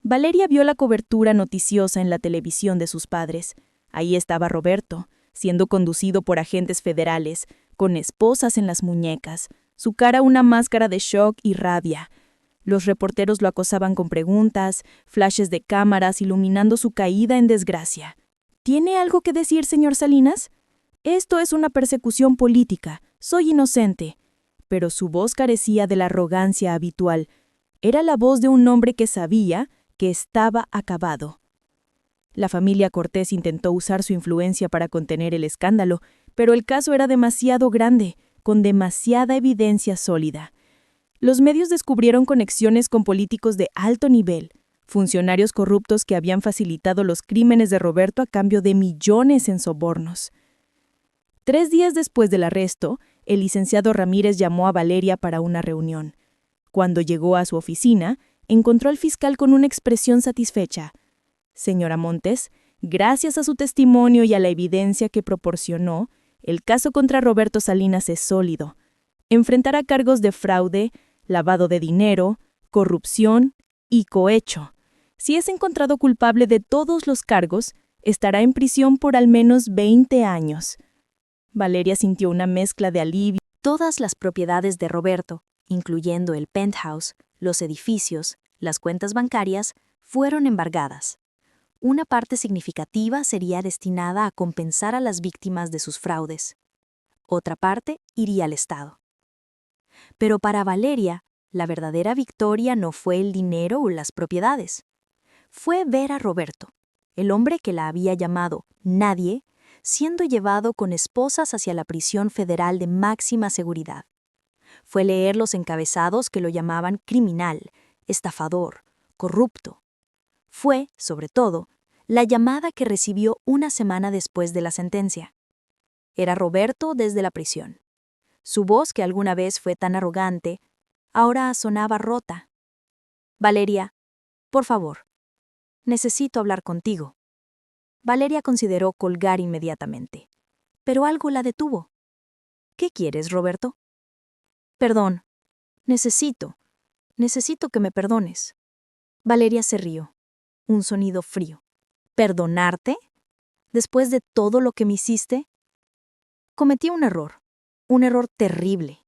Valeria vio la cobertura noticiosa en la televisión de sus padres. Ahí estaba Roberto, siendo conducido por agentes federales, con esposas en las muñecas, su cara una máscara de shock y rabia. Los reporteros lo acosaban con preguntas, flashes de cámaras iluminando su caída en desgracia. ¿Tiene algo que decir, señor Salinas? Esto es una persecución política. Soy inocente. Pero su voz carecía de la arrogancia habitual. Era la voz de un hombre que sabía que estaba acabado. La familia Cortés intentó usar su influencia para contener el escándalo, pero el caso era demasiado grande, con demasiada evidencia sólida. Los medios descubrieron conexiones con políticos de alto nivel, funcionarios corruptos que habían facilitado los crímenes de Roberto a cambio de millones en sobornos. 3 días después del arresto, el licenciado Ramírez llamó a Valeria para una reunión. Cuando llegó a su oficina, encontró al fiscal con una expresión satisfecha. «Señora Montes, gracias a su testimonio y a la evidencia que proporcionó, el caso contra Roberto Salinas es sólido. Enfrentará cargos de fraude, lavado de dinero, corrupción y cohecho. Si es encontrado culpable de todos los cargos, estará en prisión por al menos 20 años». Valeria sintió una mezcla de alivio. Todas las propiedades de Roberto, incluyendo el penthouse, los edificios, las cuentas bancarias, fueron embargadas. Una parte significativa sería destinada a compensar a las víctimas de sus fraudes. Otra parte iría al Estado. Pero para Valeria, la verdadera victoria no fue el dinero o las propiedades. Fue ver a Roberto, el hombre que la había llamado nadie, siendo llevado con esposas hacia la prisión federal de máxima seguridad. Fue leer los encabezados que lo llamaban criminal, estafador, corrupto. Fue, sobre todo, la llamada que recibió una semana después de la sentencia. Era Roberto desde la prisión. Su voz, que alguna vez fue tan arrogante, ahora sonaba rota. «Valeria, por favor, necesito hablar contigo». Valeria consideró colgar inmediatamente, pero algo la detuvo. «¿Qué quieres, Roberto?» «Perdón, necesito. Necesito que me perdones. Valeria se rió. Un sonido frío. ¿Perdonarte? ¿Después de todo lo que me hiciste? Cometí un error terrible,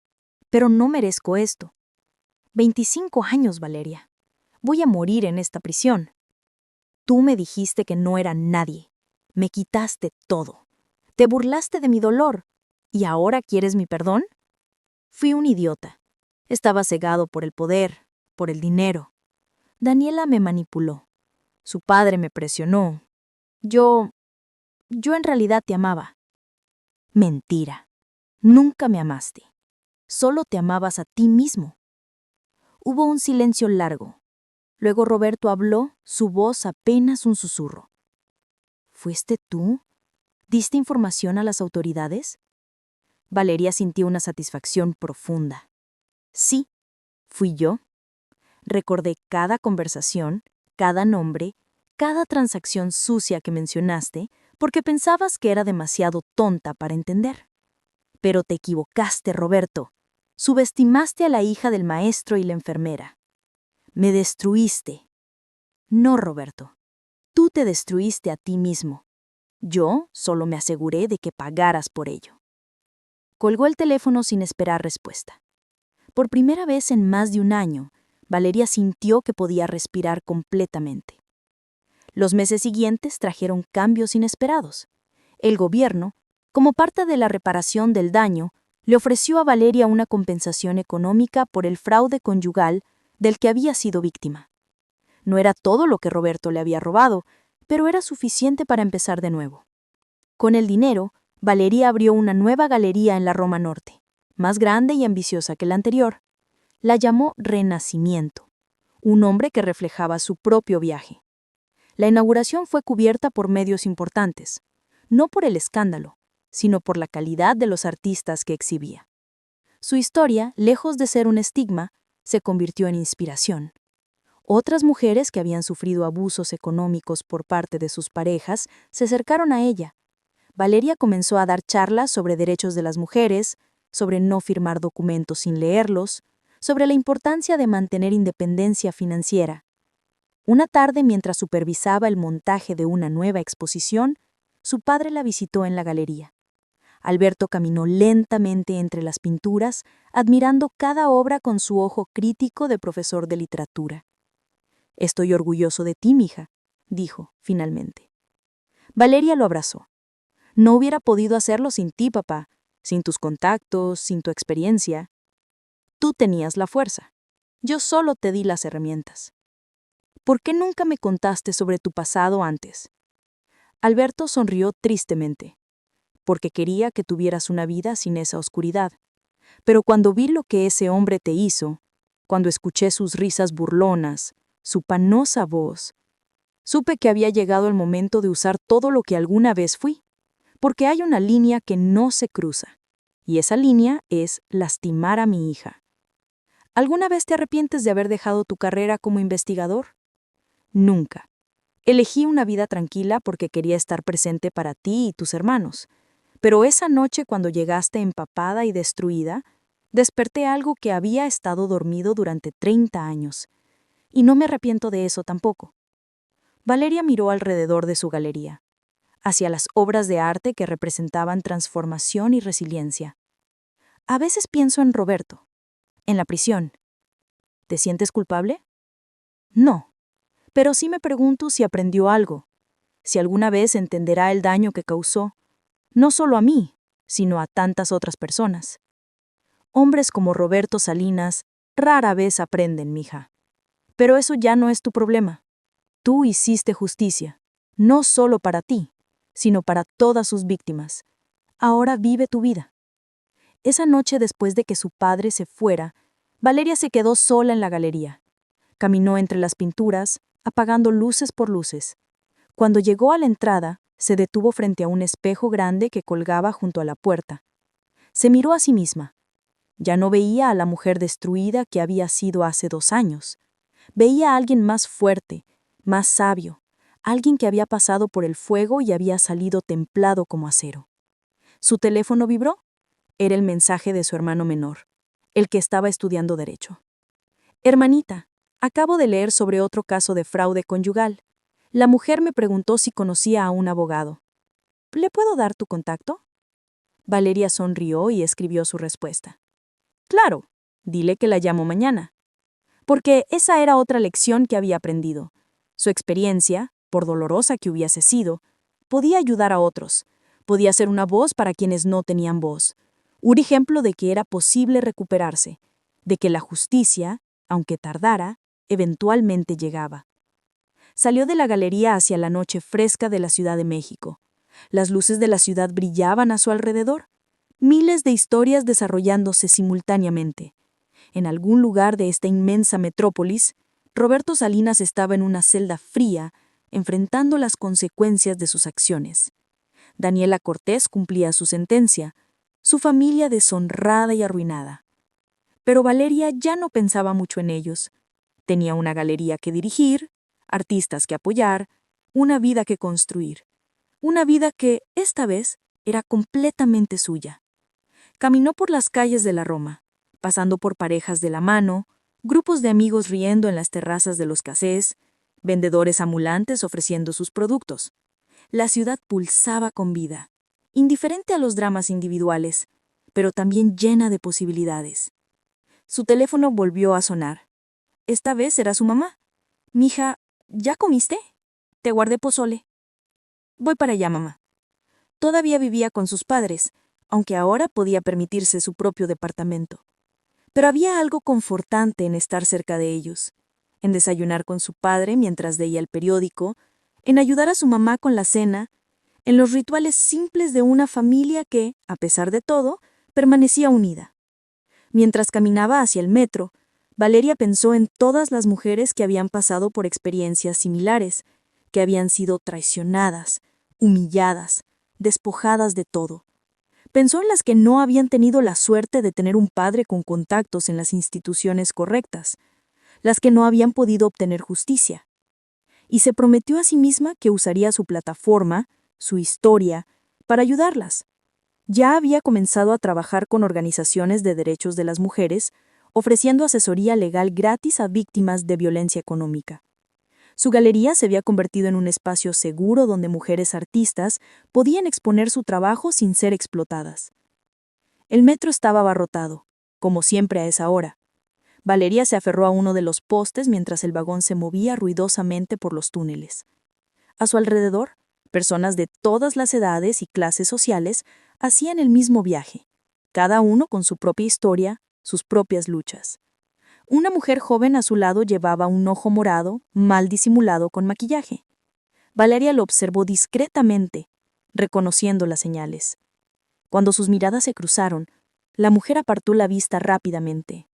pero no merezco esto. 25 años, Valeria. Voy a morir en esta prisión. Tú me dijiste que no era nadie. Me quitaste todo. Te burlaste de mi dolor. ¿Y ahora quieres mi perdón? Fui un idiota. Estaba cegado por el poder, por el dinero. Daniela me manipuló. Su padre me presionó. Yo en realidad te amaba. Mentira. Nunca me amaste. Solo te amabas a ti mismo. Hubo un silencio largo. Luego Roberto habló, su voz apenas un susurro. ¿Fuiste tú? ¿Diste información a las autoridades? Valeria sintió una satisfacción profunda. Sí, fui yo. Recordé cada conversación, cada nombre, cada transacción sucia que mencionaste, porque pensabas que era demasiado tonta para entender. Pero te equivocaste, Roberto. Subestimaste a la hija del maestro y la enfermera. Me destruiste. No, Roberto. Tú te destruiste a ti mismo. Yo solo me aseguré de que pagaras por ello. Colgó el teléfono sin esperar respuesta. Por primera vez en más de un año, Valeria sintió que podía respirar completamente. Los meses siguientes trajeron cambios inesperados. El gobierno, como parte de la reparación del daño, le ofreció a Valeria una compensación económica por el fraude conyugal del que había sido víctima. No era todo lo que Roberto le había robado, pero era suficiente para empezar de nuevo. Con el dinero, Valeria abrió una nueva galería en la Roma Norte, más grande y ambiciosa que la anterior. La llamó Renacimiento, un nombre que reflejaba su propio viaje. La inauguración fue cubierta por medios importantes, no por el escándalo, sino por la calidad de los artistas que exhibía. Su historia, lejos de ser un estigma, se convirtió en inspiración. Otras mujeres que habían sufrido abusos económicos por parte de sus parejas se acercaron a ella. Valeria comenzó a dar charlas sobre derechos de las mujeres, sobre no firmar documentos sin leerlos, sobre la importancia de mantener independencia financiera. Una tarde, mientras supervisaba el montaje de una nueva exposición, su padre la visitó en la galería. Alberto caminó lentamente entre las pinturas, admirando cada obra con su ojo crítico de profesor de literatura. «Estoy orgulloso de ti, mija», dijo, finalmente. Valeria lo abrazó. «No hubiera podido hacerlo sin ti, papá, sin tus contactos, sin tu experiencia. Tú tenías la fuerza. Yo solo te di las herramientas. ¿Por qué nunca me contaste sobre tu pasado antes?» Alberto sonrió tristemente. «Porque quería que tuvieras una vida sin esa oscuridad. Pero cuando vi lo que ese hombre te hizo, cuando escuché sus risas burlonas, su panosa voz, supe que había llegado el momento de usar todo lo que alguna vez fui, porque hay una línea que no se cruza, y esa línea es lastimar a mi hija». ¿Alguna vez te arrepientes de haber dejado tu carrera como investigador? Nunca. Elegí una vida tranquila porque quería estar presente para ti y tus hermanos. Pero esa noche, cuando llegaste empapada y destruida, desperté algo que había estado dormido durante 30 años. Y no me arrepiento de eso tampoco. Valeria miró alrededor de su galería, hacia las obras de arte que representaban transformación y resiliencia. A veces pienso en Roberto, en la prisión. ¿Te sientes culpable? No. Pero sí me pregunto si aprendió algo, si alguna vez entenderá el daño que causó, no solo a mí, sino a tantas otras personas. Hombres como Roberto Salinas rara vez aprenden, mija. Pero eso ya no es tu problema. Tú hiciste justicia, no solo para ti, sino para todas sus víctimas. Ahora vive tu vida. Esa noche, después de que su padre se fuera, Valeria se quedó sola en la galería. Caminó entre las pinturas, apagando luces por luces. Cuando llegó a la entrada, se detuvo frente a un espejo grande que colgaba junto a la puerta. Se miró a sí misma. Ya no veía a la mujer destruida que había sido hace 2 años. Veía a alguien más fuerte, más sabio, alguien que había pasado por el fuego y había salido templado como acero. Su teléfono vibró. Era el mensaje de su hermano menor, el que estaba estudiando derecho. Hermanita, acabo de leer sobre otro caso de fraude conyugal. La mujer me preguntó si conocía a un abogado. ¿Le puedo dar tu contacto? Valeria sonrió y escribió su respuesta. Claro, dile que la llamo mañana. Porque esa era otra lección que había aprendido. Su experiencia, por dolorosa que hubiese sido, podía ayudar a otros. Podía ser una voz para quienes no tenían voz. Un ejemplo de que era posible recuperarse, de que la justicia, aunque tardara, eventualmente llegaba. Salió de la galería hacia la noche fresca de la Ciudad de México. Las luces de la ciudad brillaban a su alrededor. Miles de historias desarrollándose simultáneamente. En algún lugar de esta inmensa metrópolis, Roberto Salinas estaba en una celda fría, enfrentando las consecuencias de sus acciones. Daniela Cortés cumplía su sentencia, su familia deshonrada y arruinada. Pero Valeria ya no pensaba mucho en ellos. Tenía una galería que dirigir, artistas que apoyar, una vida que construir. Una vida que, esta vez, era completamente suya. Caminó por las calles de la Roma, pasando por parejas de la mano, grupos de amigos riendo en las terrazas de los cafés, vendedores ambulantes ofreciendo sus productos. La ciudad pulsaba con vida, indiferente a los dramas individuales, pero también llena de posibilidades. Su teléfono volvió a sonar. Esta vez era su mamá. «Mija, ¿ya comiste? Te guardé pozole». «Voy para allá, mamá». Todavía vivía con sus padres, aunque ahora podía permitirse su propio departamento. Pero había algo confortante en estar cerca de ellos, en desayunar con su padre mientras leía el periódico, en ayudar a su mamá con la cena, en los rituales simples de una familia que, a pesar de todo, permanecía unida. Mientras caminaba hacia el metro, Valeria pensó en todas las mujeres que habían pasado por experiencias similares, que habían sido traicionadas, humilladas, despojadas de todo. Pensó en las que no habían tenido la suerte de tener un padre con contactos en las instituciones correctas, las que no habían podido obtener justicia. Y se prometió a sí misma que usaría su plataforma, su historia, para ayudarlas. Ya había comenzado a trabajar con organizaciones de derechos de las mujeres, ofreciendo asesoría legal gratis a víctimas de violencia económica. Su galería se había convertido en un espacio seguro donde mujeres artistas podían exponer su trabajo sin ser explotadas. El metro estaba abarrotado, como siempre a esa hora. Valeria se aferró a uno de los postes mientras el vagón se movía ruidosamente por los túneles. A su alrededor, personas de todas las edades y clases sociales hacían el mismo viaje, cada uno con su propia historia, sus propias luchas. Una mujer joven a su lado llevaba un ojo morado, mal disimulado con maquillaje. Valeria lo observó discretamente, reconociendo las señales. Cuando sus miradas se cruzaron, la mujer apartó la vista rápidamente,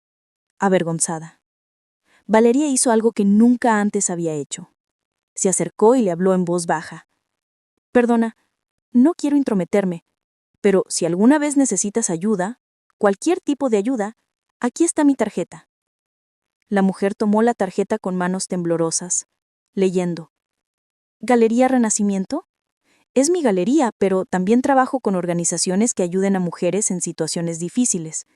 avergonzada. Valeria hizo algo que nunca antes había hecho. Se acercó y le habló en voz baja. «Perdona, no quiero intrometerme, pero si alguna vez necesitas ayuda, cualquier tipo de ayuda, aquí está mi tarjeta». La mujer tomó la tarjeta con manos temblorosas, leyendo. «¿Galería Renacimiento? Es mi galería, pero también trabajo con organizaciones que ayuden a mujeres en situaciones difíciles.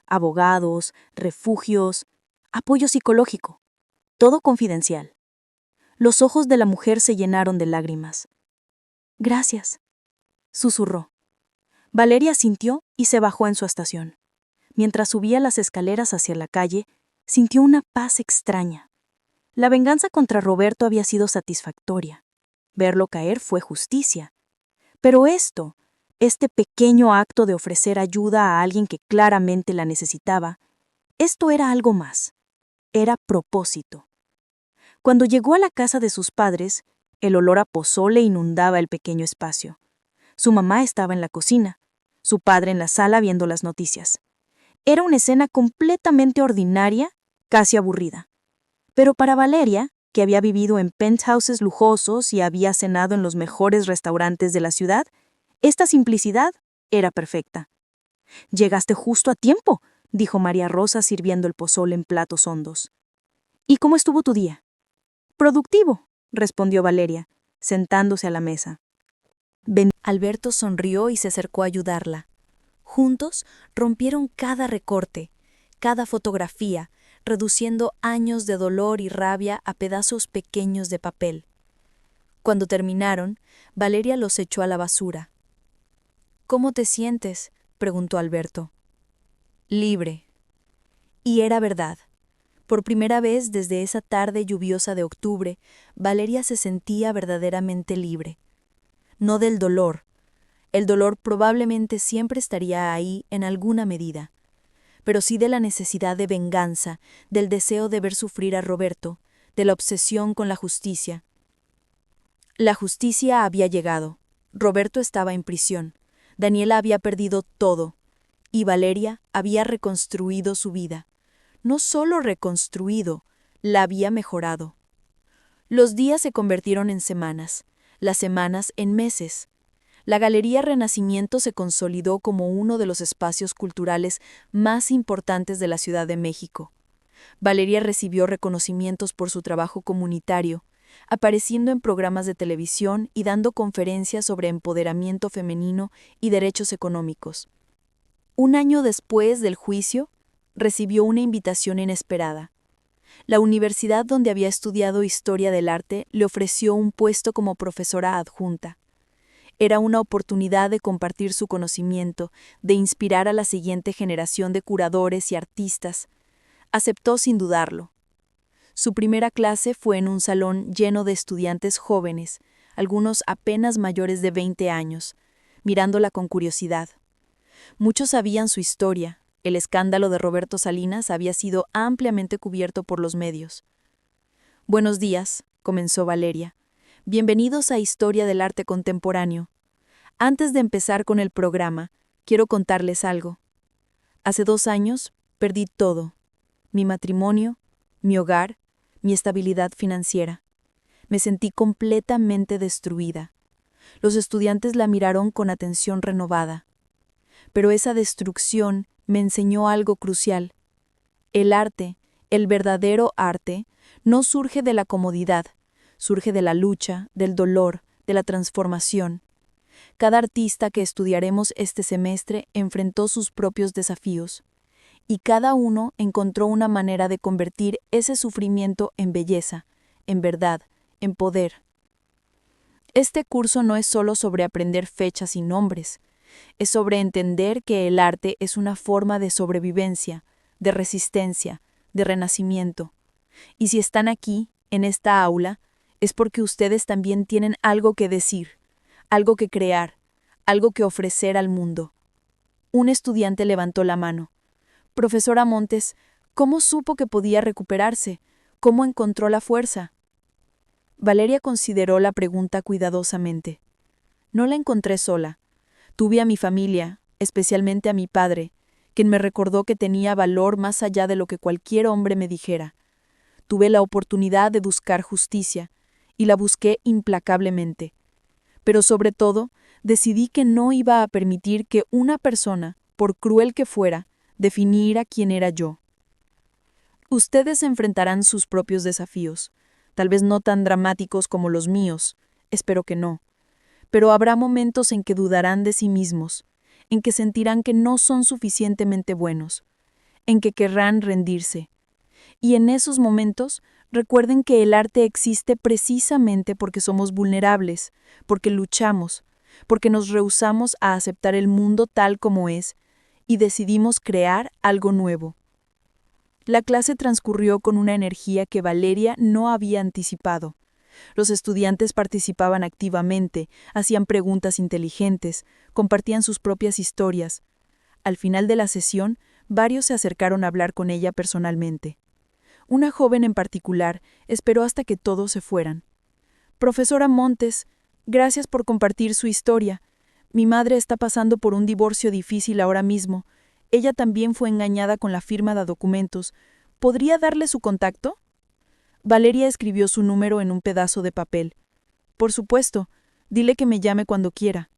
Abogados, refugios, apoyo psicológico. Todo confidencial». Los ojos de la mujer se llenaron de lágrimas. «Gracias», susurró. Valeria asintió y se bajó en su estación. Mientras subía las escaleras hacia la calle, sintió una paz extraña. La venganza contra Roberto había sido satisfactoria. Verlo caer fue justicia. Pero este pequeño acto de ofrecer ayuda a alguien que claramente la necesitaba, esto era algo más. Era propósito. Cuando llegó a la casa de sus padres, el olor a pozole inundaba el pequeño espacio. Su mamá estaba en la cocina, su padre en la sala viendo las noticias. Era una escena completamente ordinaria, casi aburrida. Pero para Valeria, que había vivido en penthouses lujosos y había cenado en los mejores restaurantes de la ciudad, esta simplicidad era perfecta. «Llegaste justo a tiempo», dijo María Rosa sirviendo el pozole en platos hondos. «¿Y cómo estuvo tu día?» «Productivo», respondió Valeria, sentándose a la mesa. Alberto sonrió y se acercó a ayudarla. Juntos rompieron cada recorte, cada fotografía, reduciendo años de dolor y rabia a pedazos pequeños de papel. Cuando terminaron, Valeria los echó a la basura. «¿Cómo te sientes?», preguntó Alberto. «Libre». Y era verdad. Por primera vez desde esa tarde lluviosa de octubre, Valeria se sentía verdaderamente libre. No del dolor. El dolor probablemente siempre estaría ahí en alguna medida, pero sí de la necesidad de venganza, del deseo de ver sufrir a Roberto, de la obsesión con la justicia. La justicia había llegado. Roberto estaba en prisión. Daniela había perdido todo. Y Valeria había reconstruido su vida. No solo reconstruido, la había mejorado. Los días se convirtieron en semanas, las semanas en meses. La Galería Renacimiento se consolidó como uno de los espacios culturales más importantes de la Ciudad de México. Valeria recibió reconocimientos por su trabajo comunitario, apareciendo en programas de televisión y dando conferencias sobre empoderamiento femenino y derechos económicos. Un año después del juicio, recibió una invitación inesperada. La universidad donde había estudiado Historia del Arte le ofreció un puesto como profesora adjunta. Era una oportunidad de compartir su conocimiento, de inspirar a la siguiente generación de curadores y artistas. Aceptó sin dudarlo. Su primera clase fue en un salón lleno de estudiantes jóvenes, algunos apenas mayores de 20 años, mirándola con curiosidad. Muchos sabían su historia. El escándalo de Roberto Salinas había sido ampliamente cubierto por los medios. «Buenos días», comenzó Valeria. «Bienvenidos a Historia del Arte Contemporáneo. Antes de empezar con el programa, quiero contarles algo. Hace 2 años perdí todo: mi matrimonio, mi hogar, mi estabilidad financiera. Me sentí completamente destruida. Los estudiantes la miraron con atención renovada. Pero esa destrucción me enseñó algo crucial. El arte, el verdadero arte, no surge de la comodidad, surge de la lucha, del dolor, de la transformación. Cada artista que estudiaremos este semestre enfrentó sus propios desafíos, y cada uno encontró una manera de convertir ese sufrimiento en belleza, en verdad, en poder. Este curso no es solo sobre aprender fechas y nombres, es sobre entender que el arte es una forma de sobrevivencia, de resistencia, de renacimiento. Y si están aquí, en esta aula, es porque ustedes también tienen algo que decir, algo que crear, algo que ofrecer al mundo. Un estudiante levantó la mano. «Profesora Montes, ¿cómo supo que podía recuperarse? ¿Cómo encontró la fuerza?». Valeria consideró la pregunta cuidadosamente. «No la encontré sola. Tuve a mi familia, especialmente a mi padre, quien me recordó que tenía valor más allá de lo que cualquier hombre me dijera. Tuve la oportunidad de buscar justicia, y la busqué implacablemente. Pero sobre todo, decidí que no iba a permitir que una persona, por cruel que fuera, definiera quién era yo. Ustedes enfrentarán sus propios desafíos, tal vez no tan dramáticos como los míos, espero que no. Pero habrá momentos en que dudarán de sí mismos, en que sentirán que no son suficientemente buenos, en que querrán rendirse. Y en esos momentos, recuerden que el arte existe precisamente porque somos vulnerables, porque luchamos, porque nos rehusamos a aceptar el mundo tal como es y decidimos crear algo nuevo. La clase transcurrió con una energía que Valeria no había anticipado. Los estudiantes participaban activamente, hacían preguntas inteligentes, compartían sus propias historias. Al final de la sesión, varios se acercaron a hablar con ella personalmente. Una joven en particular esperó hasta que todos se fueran. «Profesora Montes, gracias por compartir su historia. Mi madre está pasando por un divorcio difícil ahora mismo. Ella también fue engañada con la firma de documentos. ¿Podría darle su contacto?». Valeria escribió su número en un pedazo de papel. «Por supuesto, dile que me llame cuando quiera».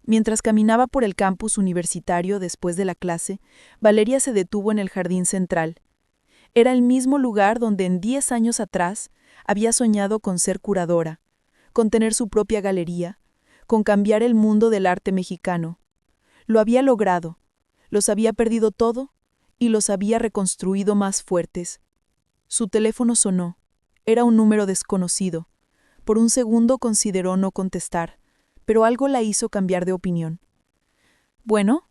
Mientras caminaba por el campus universitario después de la clase, Valeria se detuvo en el jardín central. Era el mismo lugar donde en 10 años atrás había soñado con ser curadora, con tener su propia galería, con cambiar el mundo del arte mexicano. Lo había logrado, los había perdido todo y los había reconstruido más fuertes. Su teléfono sonó. Era un número desconocido. Por un segundo consideró no contestar, pero algo la hizo cambiar de opinión. «¿Bueno?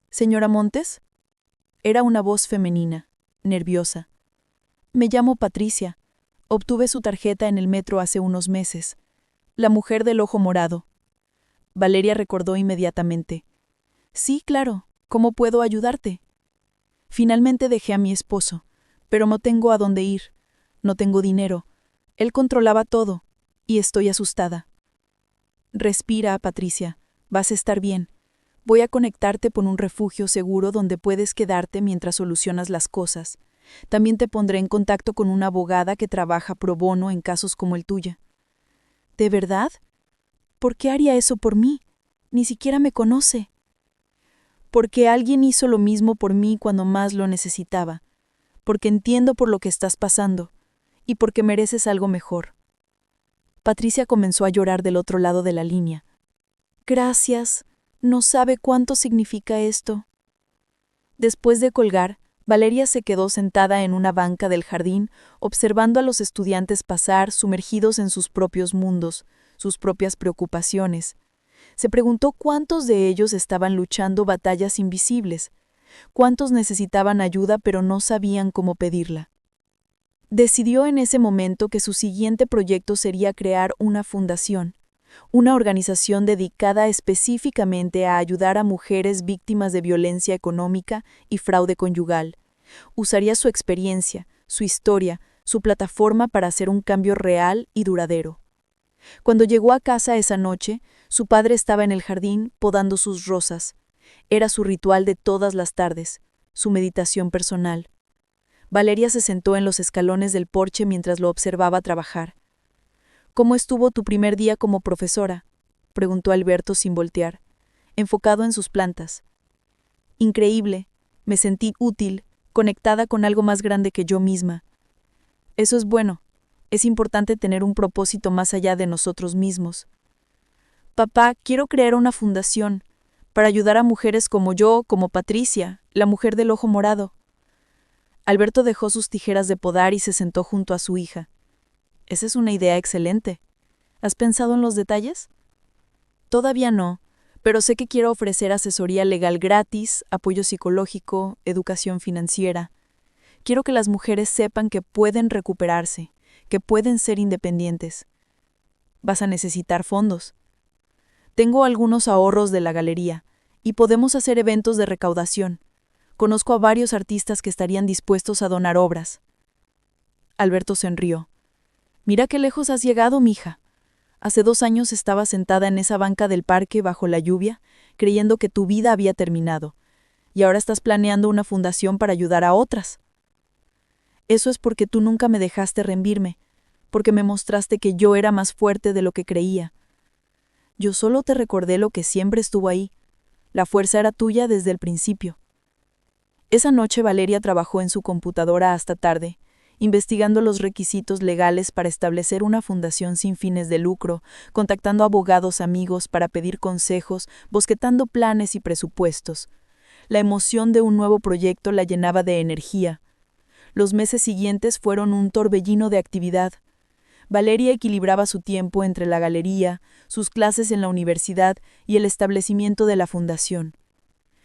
¿Señora Montes?» Era una voz femenina, nerviosa. «Me llamo Patricia. Obtuve su tarjeta en el metro hace unos meses. La mujer del ojo morado». Valeria recordó inmediatamente. «Sí, claro. ¿Cómo puedo ayudarte?» «Finalmente dejé a mi esposo, pero no tengo a dónde ir. No tengo dinero. Él controlaba todo, y estoy asustada». «Respira, Patricia. Vas a estar bien. Voy a conectarte con un refugio seguro donde puedes quedarte mientras solucionas las cosas. También te pondré en contacto con una abogada que trabaja pro bono en casos como el tuyo». «¿De verdad? ¿Por qué haría eso por mí? Ni siquiera me conoce». «Porque alguien hizo lo mismo por mí cuando más lo necesitaba. Porque entiendo por lo que estás pasando. Y porque mereces algo mejor». Patricia comenzó a llorar del otro lado de la línea. «Gracias. No sabe cuánto significa esto». Después de colgar, Valeria se quedó sentada en una banca del jardín, observando a los estudiantes pasar sumergidos en sus propios mundos, sus propias preocupaciones. Se preguntó cuántos de ellos estaban luchando batallas invisibles, cuántos necesitaban ayuda pero no sabían cómo pedirla. Decidió en ese momento que su siguiente proyecto sería crear una fundación, una organización dedicada específicamente a ayudar a mujeres víctimas de violencia económica y fraude conyugal. Usaría su experiencia, su historia, su plataforma para hacer un cambio real y duradero. Cuando llegó a casa esa noche, su padre estaba en el jardín podando sus rosas. Era su ritual de todas las tardes, su meditación personal. Valeria se sentó en los escalones del porche mientras lo observaba trabajar. «¿Cómo estuvo tu primer día como profesora?», preguntó Alberto sin voltear, enfocado en sus plantas. «Increíble. Me sentí útil, conectada con algo más grande que yo misma». «Eso es bueno. Es importante tener un propósito más allá de nosotros mismos». «Papá, quiero crear una fundación para ayudar a mujeres como yo, como Patricia, la mujer del ojo morado». Alberto dejó sus tijeras de podar y se sentó junto a su hija. «Esa es una idea excelente. ¿Has pensado en los detalles?» «Todavía no, pero sé que quiero ofrecer asesoría legal gratis, apoyo psicológico, educación financiera. Quiero que las mujeres sepan que pueden recuperarse, que pueden ser independientes. Vas a necesitar fondos. Tengo algunos ahorros de la galería y podemos hacer eventos de recaudación. Conozco a varios artistas que estarían dispuestos a donar obras». Alberto sonrió. «Mira qué lejos has llegado, mija. Hace 2 años estaba sentada en esa banca del parque bajo la lluvia, creyendo que tu vida había terminado, y ahora estás planeando una fundación para ayudar a otras. Eso es porque tú nunca me dejaste rendirme, porque me mostraste que yo era más fuerte de lo que creía. Yo solo te recordé lo que siempre estuvo ahí. La fuerza era tuya desde el principio». Esa noche Valeria trabajó en su computadora hasta tarde, investigando los requisitos legales para establecer una fundación sin fines de lucro, contactando abogados amigos para pedir consejos, bosquetando planes y presupuestos. La emoción de un nuevo proyecto la llenaba de energía. Los meses siguientes fueron un torbellino de actividad. Valeria equilibraba su tiempo entre la galería, sus clases en la universidad y el establecimiento de la fundación.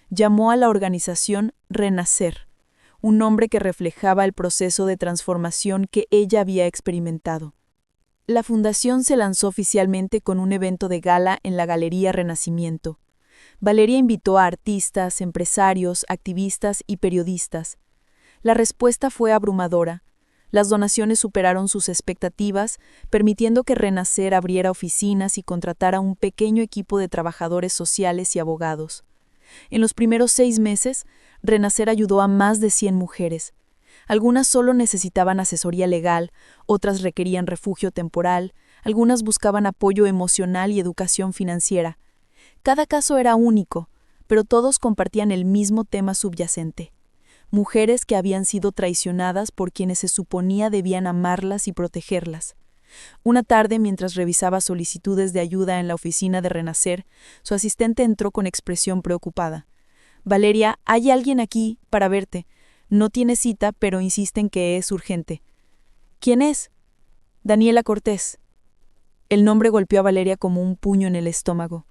Llamó a la organización Renacer, un nombre que reflejaba el proceso de transformación que ella había experimentado. La fundación se lanzó oficialmente con un evento de gala en la Galería Renacimiento. Valeria invitó a artistas, empresarios, activistas y periodistas. La respuesta fue abrumadora. Las donaciones superaron sus expectativas, permitiendo que Renacer abriera oficinas y contratara un pequeño equipo de trabajadores sociales y abogados. En los primeros 6 meses, Renacer ayudó a más de 100 mujeres. Algunas solo necesitaban asesoría legal, otras requerían refugio temporal, algunas buscaban apoyo emocional y educación financiera. Cada caso era único, pero todos compartían el mismo tema subyacente: mujeres que habían sido traicionadas por quienes se suponía debían amarlas y protegerlas. Una tarde, mientras revisaba solicitudes de ayuda en la oficina de Renacer, su asistente entró con expresión preocupada. Valeria, hay alguien aquí para verte. No tiene cita, pero insisten que es urgente. ¿Quién es? Daniela Cortés. El nombre golpeó a Valeria como un puño en el estómago.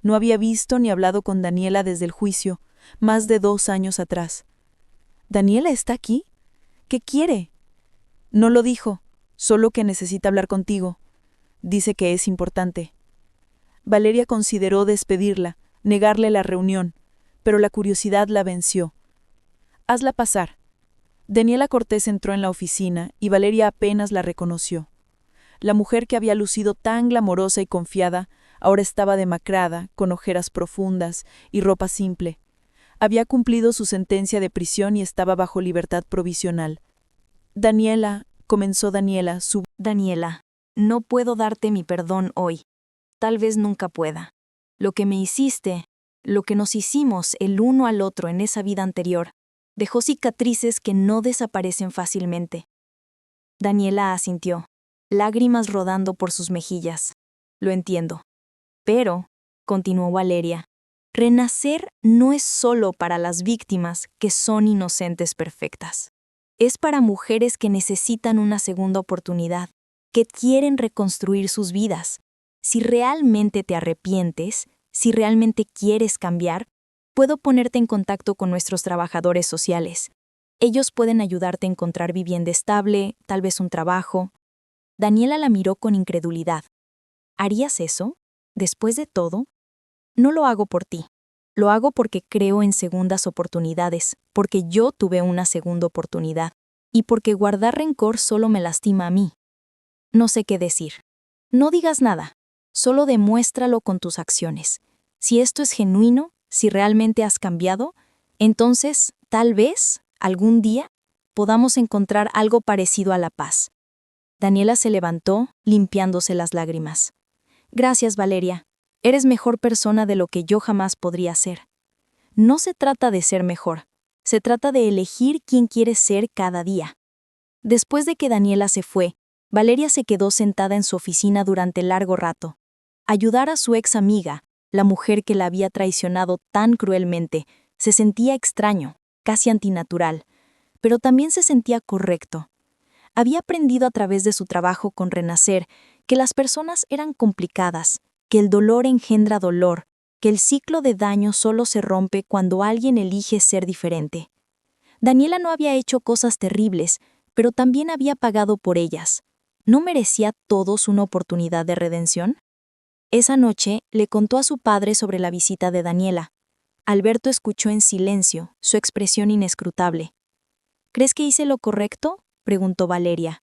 No había visto ni hablado con Daniela desde el juicio, más de 2 años atrás. ¿Daniela está aquí? ¿Qué quiere? No lo dijo, solo que necesita hablar contigo. Dice que es importante. Valeria consideró despedirla, negarle la reunión, pero la curiosidad la venció. Hazla pasar. Daniela Cortés entró en la oficina y Valeria apenas la reconoció. La mujer que había lucido tan glamorosa y confiada, ahora estaba demacrada, con ojeras profundas y ropa simple. Había cumplido su sentencia de prisión y estaba bajo libertad provisional. Daniela, comenzó Daniela, Daniela, no puedo darte mi perdón hoy. Tal vez nunca pueda. Lo que me hiciste, lo que nos hicimos el uno al otro en esa vida anterior, dejó cicatrices que no desaparecen fácilmente. Daniela asintió, lágrimas rodando por sus mejillas. Lo entiendo. Pero, continuó Valeria, renacer no es solo para las víctimas que son inocentes perfectas. Es para mujeres que necesitan una segunda oportunidad, que quieren reconstruir sus vidas. Si realmente te arrepientes, si realmente quieres cambiar, puedo ponerte en contacto con nuestros trabajadores sociales. Ellos pueden ayudarte a encontrar vivienda estable, tal vez un trabajo. Daniela la miró con incredulidad. ¿Harías eso? Después de todo, no lo hago por ti. Lo hago porque creo en segundas oportunidades, porque yo tuve una segunda oportunidad, y porque guardar rencor solo me lastima a mí. No sé qué decir. No digas nada, solo demuéstralo con tus acciones. Si esto es genuino, si realmente has cambiado, entonces, tal vez, algún día, podamos encontrar algo parecido a la paz. Daniela se levantó, limpiándose las lágrimas. Gracias, Valeria. Eres mejor persona de lo que yo jamás podría ser. No se trata de ser mejor, se trata de elegir quién quieres ser cada día. Después de que Daniela se fue, Valeria se quedó sentada en su oficina durante largo rato. Ayudar a su ex amiga, la mujer que la había traicionado tan cruelmente, se sentía extraño, casi antinatural, pero también se sentía correcto. Había aprendido a través de su trabajo con Renacer que las personas eran complicadas, que el dolor engendra dolor, que el ciclo de daño solo se rompe cuando alguien elige ser diferente. Daniela no había hecho cosas terribles, pero también había pagado por ellas. ¿No merecía todos una oportunidad de redención? Esa noche le contó a su padre sobre la visita de Daniela. Alberto escuchó en silencio, su expresión inescrutable. ¿Crees que hice lo correcto?, preguntó Valeria.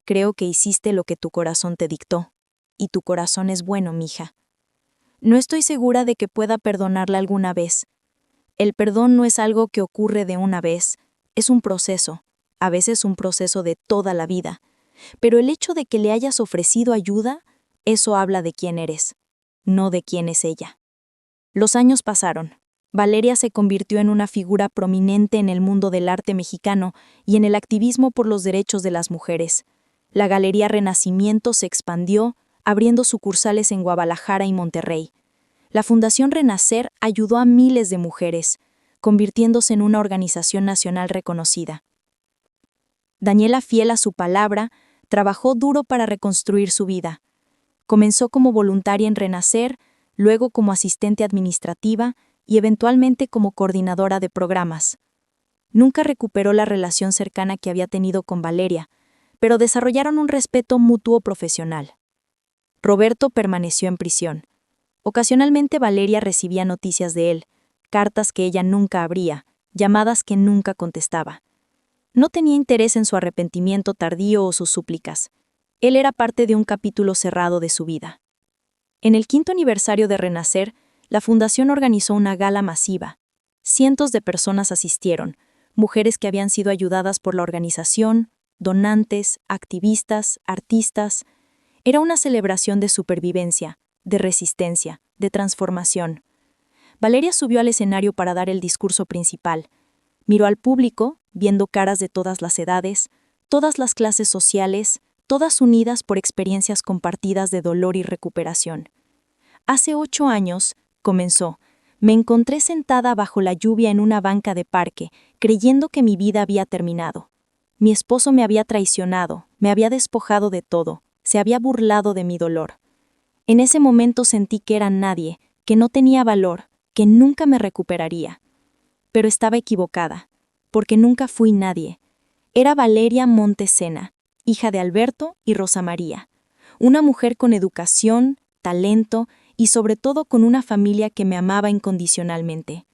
Creo que hiciste lo que tu corazón te dictó. Y tu corazón es bueno, mija. No estoy segura de que pueda perdonarla alguna vez. El perdón no es algo que ocurre de una vez, es un proceso, a veces un proceso de toda la vida. Pero el hecho de que le hayas ofrecido ayuda, eso habla de quién eres, no de quién es ella. Los años pasaron. Valeria se convirtió en una figura prominente en el mundo del arte mexicano y en el activismo por los derechos de las mujeres. La Galería Renacimiento se expandió, abriendo sucursales en Guadalajara y Monterrey. La Fundación Renacer ayudó a miles de mujeres, convirtiéndose en una organización nacional reconocida. Daniela, fiel a su palabra, trabajó duro para reconstruir su vida. Comenzó como voluntaria en Renacer, luego como asistente administrativa y eventualmente como coordinadora de programas. Nunca recuperó la relación cercana que había tenido con Valeria, pero desarrollaron un respeto mutuo profesional. Roberto permaneció en prisión. Ocasionalmente Valeria recibía noticias de él, cartas que ella nunca abría, llamadas que nunca contestaba. No tenía interés en su arrepentimiento tardío o sus súplicas. Él era parte de un capítulo cerrado de su vida. En el 5º aniversario de Renacer, la Fundación organizó una gala masiva. Cientos de personas asistieron, mujeres que habían sido ayudadas por la organización, donantes, activistas, artistas. Era una celebración de supervivencia, de resistencia, de transformación. Valeria subió al escenario para dar el discurso principal. Miró al público, viendo caras de todas las edades, todas las clases sociales, todas unidas por experiencias compartidas de dolor y recuperación. Hace 8 años, comenzó, Me encontré sentada bajo la lluvia en una banca de parque, creyendo que mi vida había terminado. Mi esposo me había traicionado, me había despojado de todo, se había burlado de mi dolor. En ese momento sentí que era nadie, que no tenía valor, que nunca me recuperaría. Pero estaba equivocada, porque nunca fui nadie. Era Valeria Montesena, hija de Alberto y Rosa María, una mujer con educación, talento y sobre todo con una familia que me amaba incondicionalmente.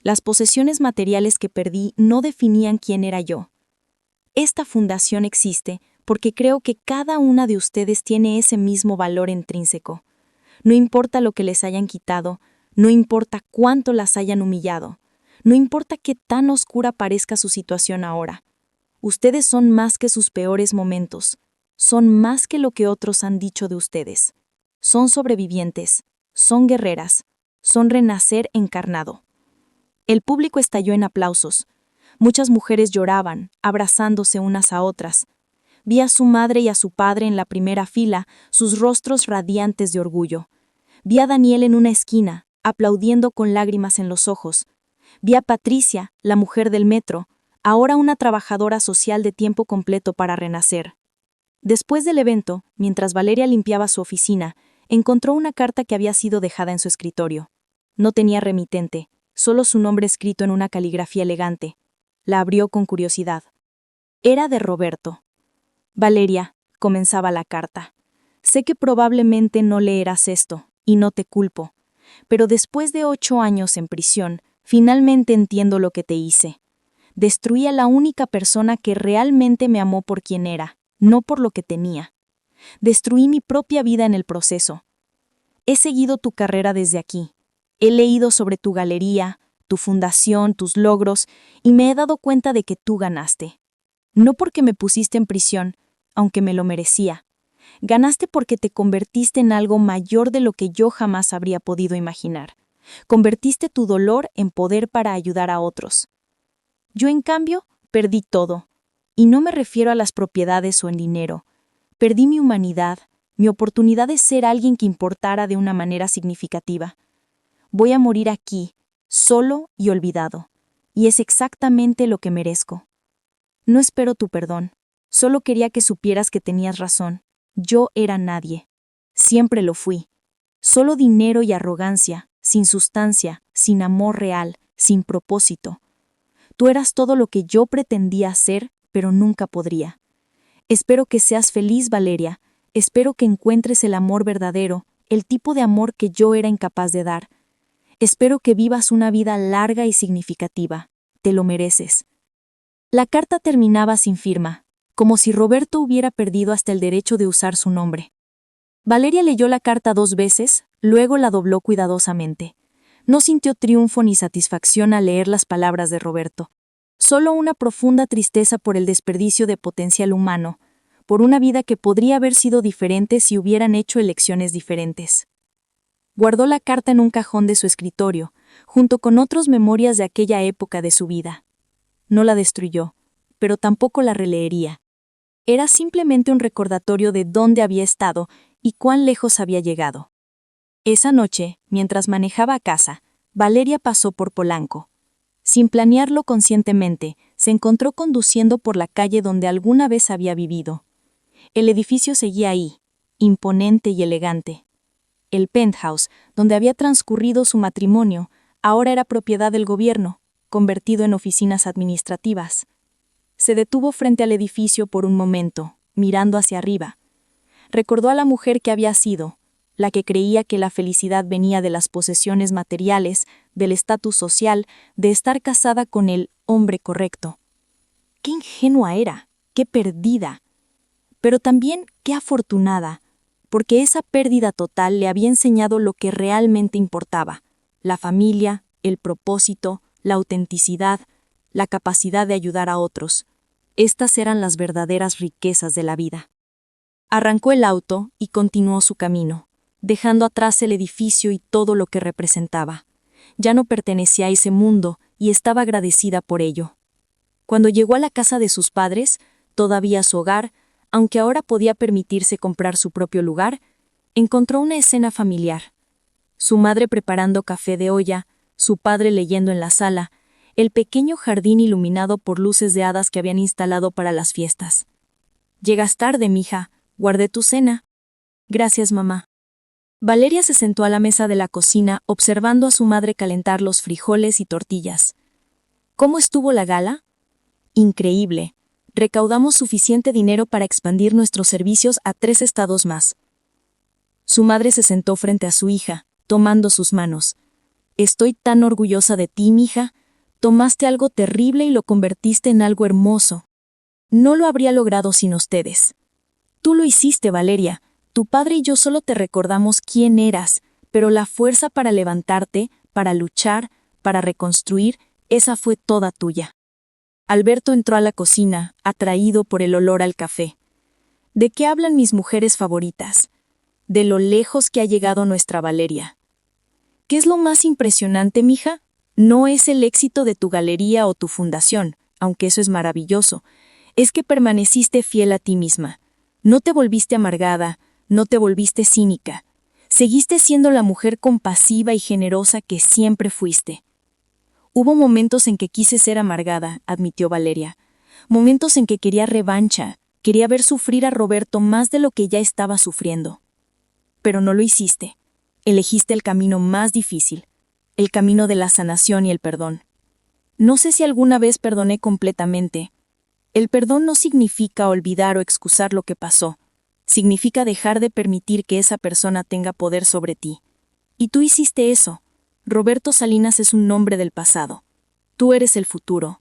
Las posesiones materiales que perdí no definían quién era yo. Esta fundación existe porque creo que cada una de ustedes tiene ese mismo valor intrínseco. No importa lo que les hayan quitado, no importa cuánto las hayan humillado, no importa qué tan oscura parezca su situación ahora. Ustedes son más que sus peores momentos, son más que lo que otros han dicho de ustedes. Son sobrevivientes, son guerreras, son renacer encarnado. El público estalló en aplausos. Muchas mujeres lloraban, abrazándose unas a otras. Vi a su madre y a su padre en la primera fila, sus rostros radiantes de orgullo. Vi a Daniel en una esquina, aplaudiendo con lágrimas en los ojos. Vi a Patricia, la mujer del metro, ahora una trabajadora social de tiempo completo para renacer. Después del evento, mientras Valeria limpiaba su oficina, encontró una carta que había sido dejada en su escritorio. No tenía remitente, solo su nombre escrito en una caligrafía elegante. La abrió con curiosidad. Era de Roberto. Valeria, comenzaba la carta. Sé que probablemente no leerás esto, y no te culpo, pero después de 8 años en prisión, finalmente entiendo lo que te hice. Destruí a la única persona que realmente me amó por quien era, no por lo que tenía. Destruí mi propia vida en el proceso. He seguido tu carrera desde aquí. He leído sobre tu galería, tu fundación, tus logros, y me he dado cuenta de que tú ganaste. No porque me pusiste en prisión, aunque me lo merecía. Ganaste porque te convertiste en algo mayor de lo que yo jamás habría podido imaginar. Convertiste tu dolor en poder para ayudar a otros. Yo, en cambio, perdí todo. Y no me refiero a las propiedades o el dinero. Perdí mi humanidad, mi oportunidad de ser alguien que importara de una manera significativa. Voy a morir aquí, solo y olvidado. Y es exactamente lo que merezco. No espero tu perdón. Solo quería que supieras que tenías razón. Yo era nadie. Siempre lo fui. Solo dinero y arrogancia, sin sustancia, sin amor real, sin propósito. Tú eras todo lo que yo pretendía ser, pero nunca podría. Espero que seas feliz, Valeria. Espero que encuentres el amor verdadero, el tipo de amor que yo era incapaz de dar. Espero que vivas una vida larga y significativa. Te lo mereces. La carta terminaba sin firma, como si Roberto hubiera perdido hasta el derecho de usar su nombre. Valeria leyó la carta 2 veces, luego la dobló cuidadosamente. No sintió triunfo ni satisfacción al leer las palabras de Roberto. Solo una profunda tristeza por el desperdicio de potencial humano, por una vida que podría haber sido diferente si hubieran hecho elecciones diferentes. Guardó la carta en un cajón de su escritorio, junto con otras memorias de aquella época de su vida. No la destruyó, pero tampoco la releería. Era simplemente un recordatorio de dónde había estado y cuán lejos había llegado. Esa noche, mientras manejaba a casa, Valeria pasó por Polanco. Sin planearlo conscientemente, se encontró conduciendo por la calle donde alguna vez había vivido. El edificio seguía ahí, imponente y elegante. El penthouse, donde había transcurrido su matrimonio, ahora era propiedad del gobierno, convertido en oficinas administrativas. Se detuvo frente al edificio por un momento, mirando hacia arriba. Recordó a la mujer que había sido, la que creía que la felicidad venía de las posesiones materiales, del estatus social, de estar casada con el hombre correcto. ¡Qué ingenua era! ¡Qué perdida! Pero también qué afortunada, porque esa pérdida total le había enseñado lo que realmente importaba: la familia, el propósito, la autenticidad, la capacidad de ayudar a otros. Estas eran las verdaderas riquezas de la vida. Arrancó el auto y continuó su camino, dejando atrás el edificio y todo lo que representaba. Ya no pertenecía a ese mundo y estaba agradecida por ello. Cuando llegó a la casa de sus padres, todavía su hogar, aunque ahora podía permitirse comprar su propio lugar, encontró una escena familiar. Su madre preparando café de olla, su padre leyendo en la sala, el pequeño jardín iluminado por luces de hadas que habían instalado para las fiestas. «Llegas tarde, mija. Guardé tu cena». «Gracias, mamá». Valeria se sentó a la mesa de la cocina observando a su madre calentar los frijoles y tortillas. «¿Cómo estuvo la gala?» «Increíble. Recaudamos suficiente dinero para expandir nuestros servicios a 3 estados más». Su madre se sentó frente a su hija, tomando sus manos. «Estoy tan orgullosa de ti, mija. Tomaste algo terrible y lo convertiste en algo hermoso. No lo habría logrado sin ustedes. Tú lo hiciste, Valeria. Tu padre y yo solo te recordamos quién eras, pero la fuerza para levantarte, para luchar, para reconstruir, esa fue toda tuya». Alberto entró a la cocina, atraído por el olor al café. «¿De qué hablan mis mujeres favoritas? De lo lejos que ha llegado nuestra Valeria». «¿Qué es lo más impresionante, mija? No es el éxito de tu galería o tu fundación, aunque eso es maravilloso. Es que permaneciste fiel a ti misma. No te volviste amargada, no te volviste cínica. Seguiste siendo la mujer compasiva y generosa que siempre fuiste». «Hubo momentos en que quise ser amargada», admitió Valeria. «Momentos en que quería revancha, quería ver sufrir a Roberto más de lo que ya estaba sufriendo. Pero no lo hiciste. Elegiste el camino más difícil, el camino de la sanación y el perdón. No sé si alguna vez perdoné completamente. El perdón no significa olvidar o excusar lo que pasó. Significa dejar de permitir que esa persona tenga poder sobre ti. Y tú hiciste eso. Roberto Salinas es un nombre del pasado. Tú eres el futuro.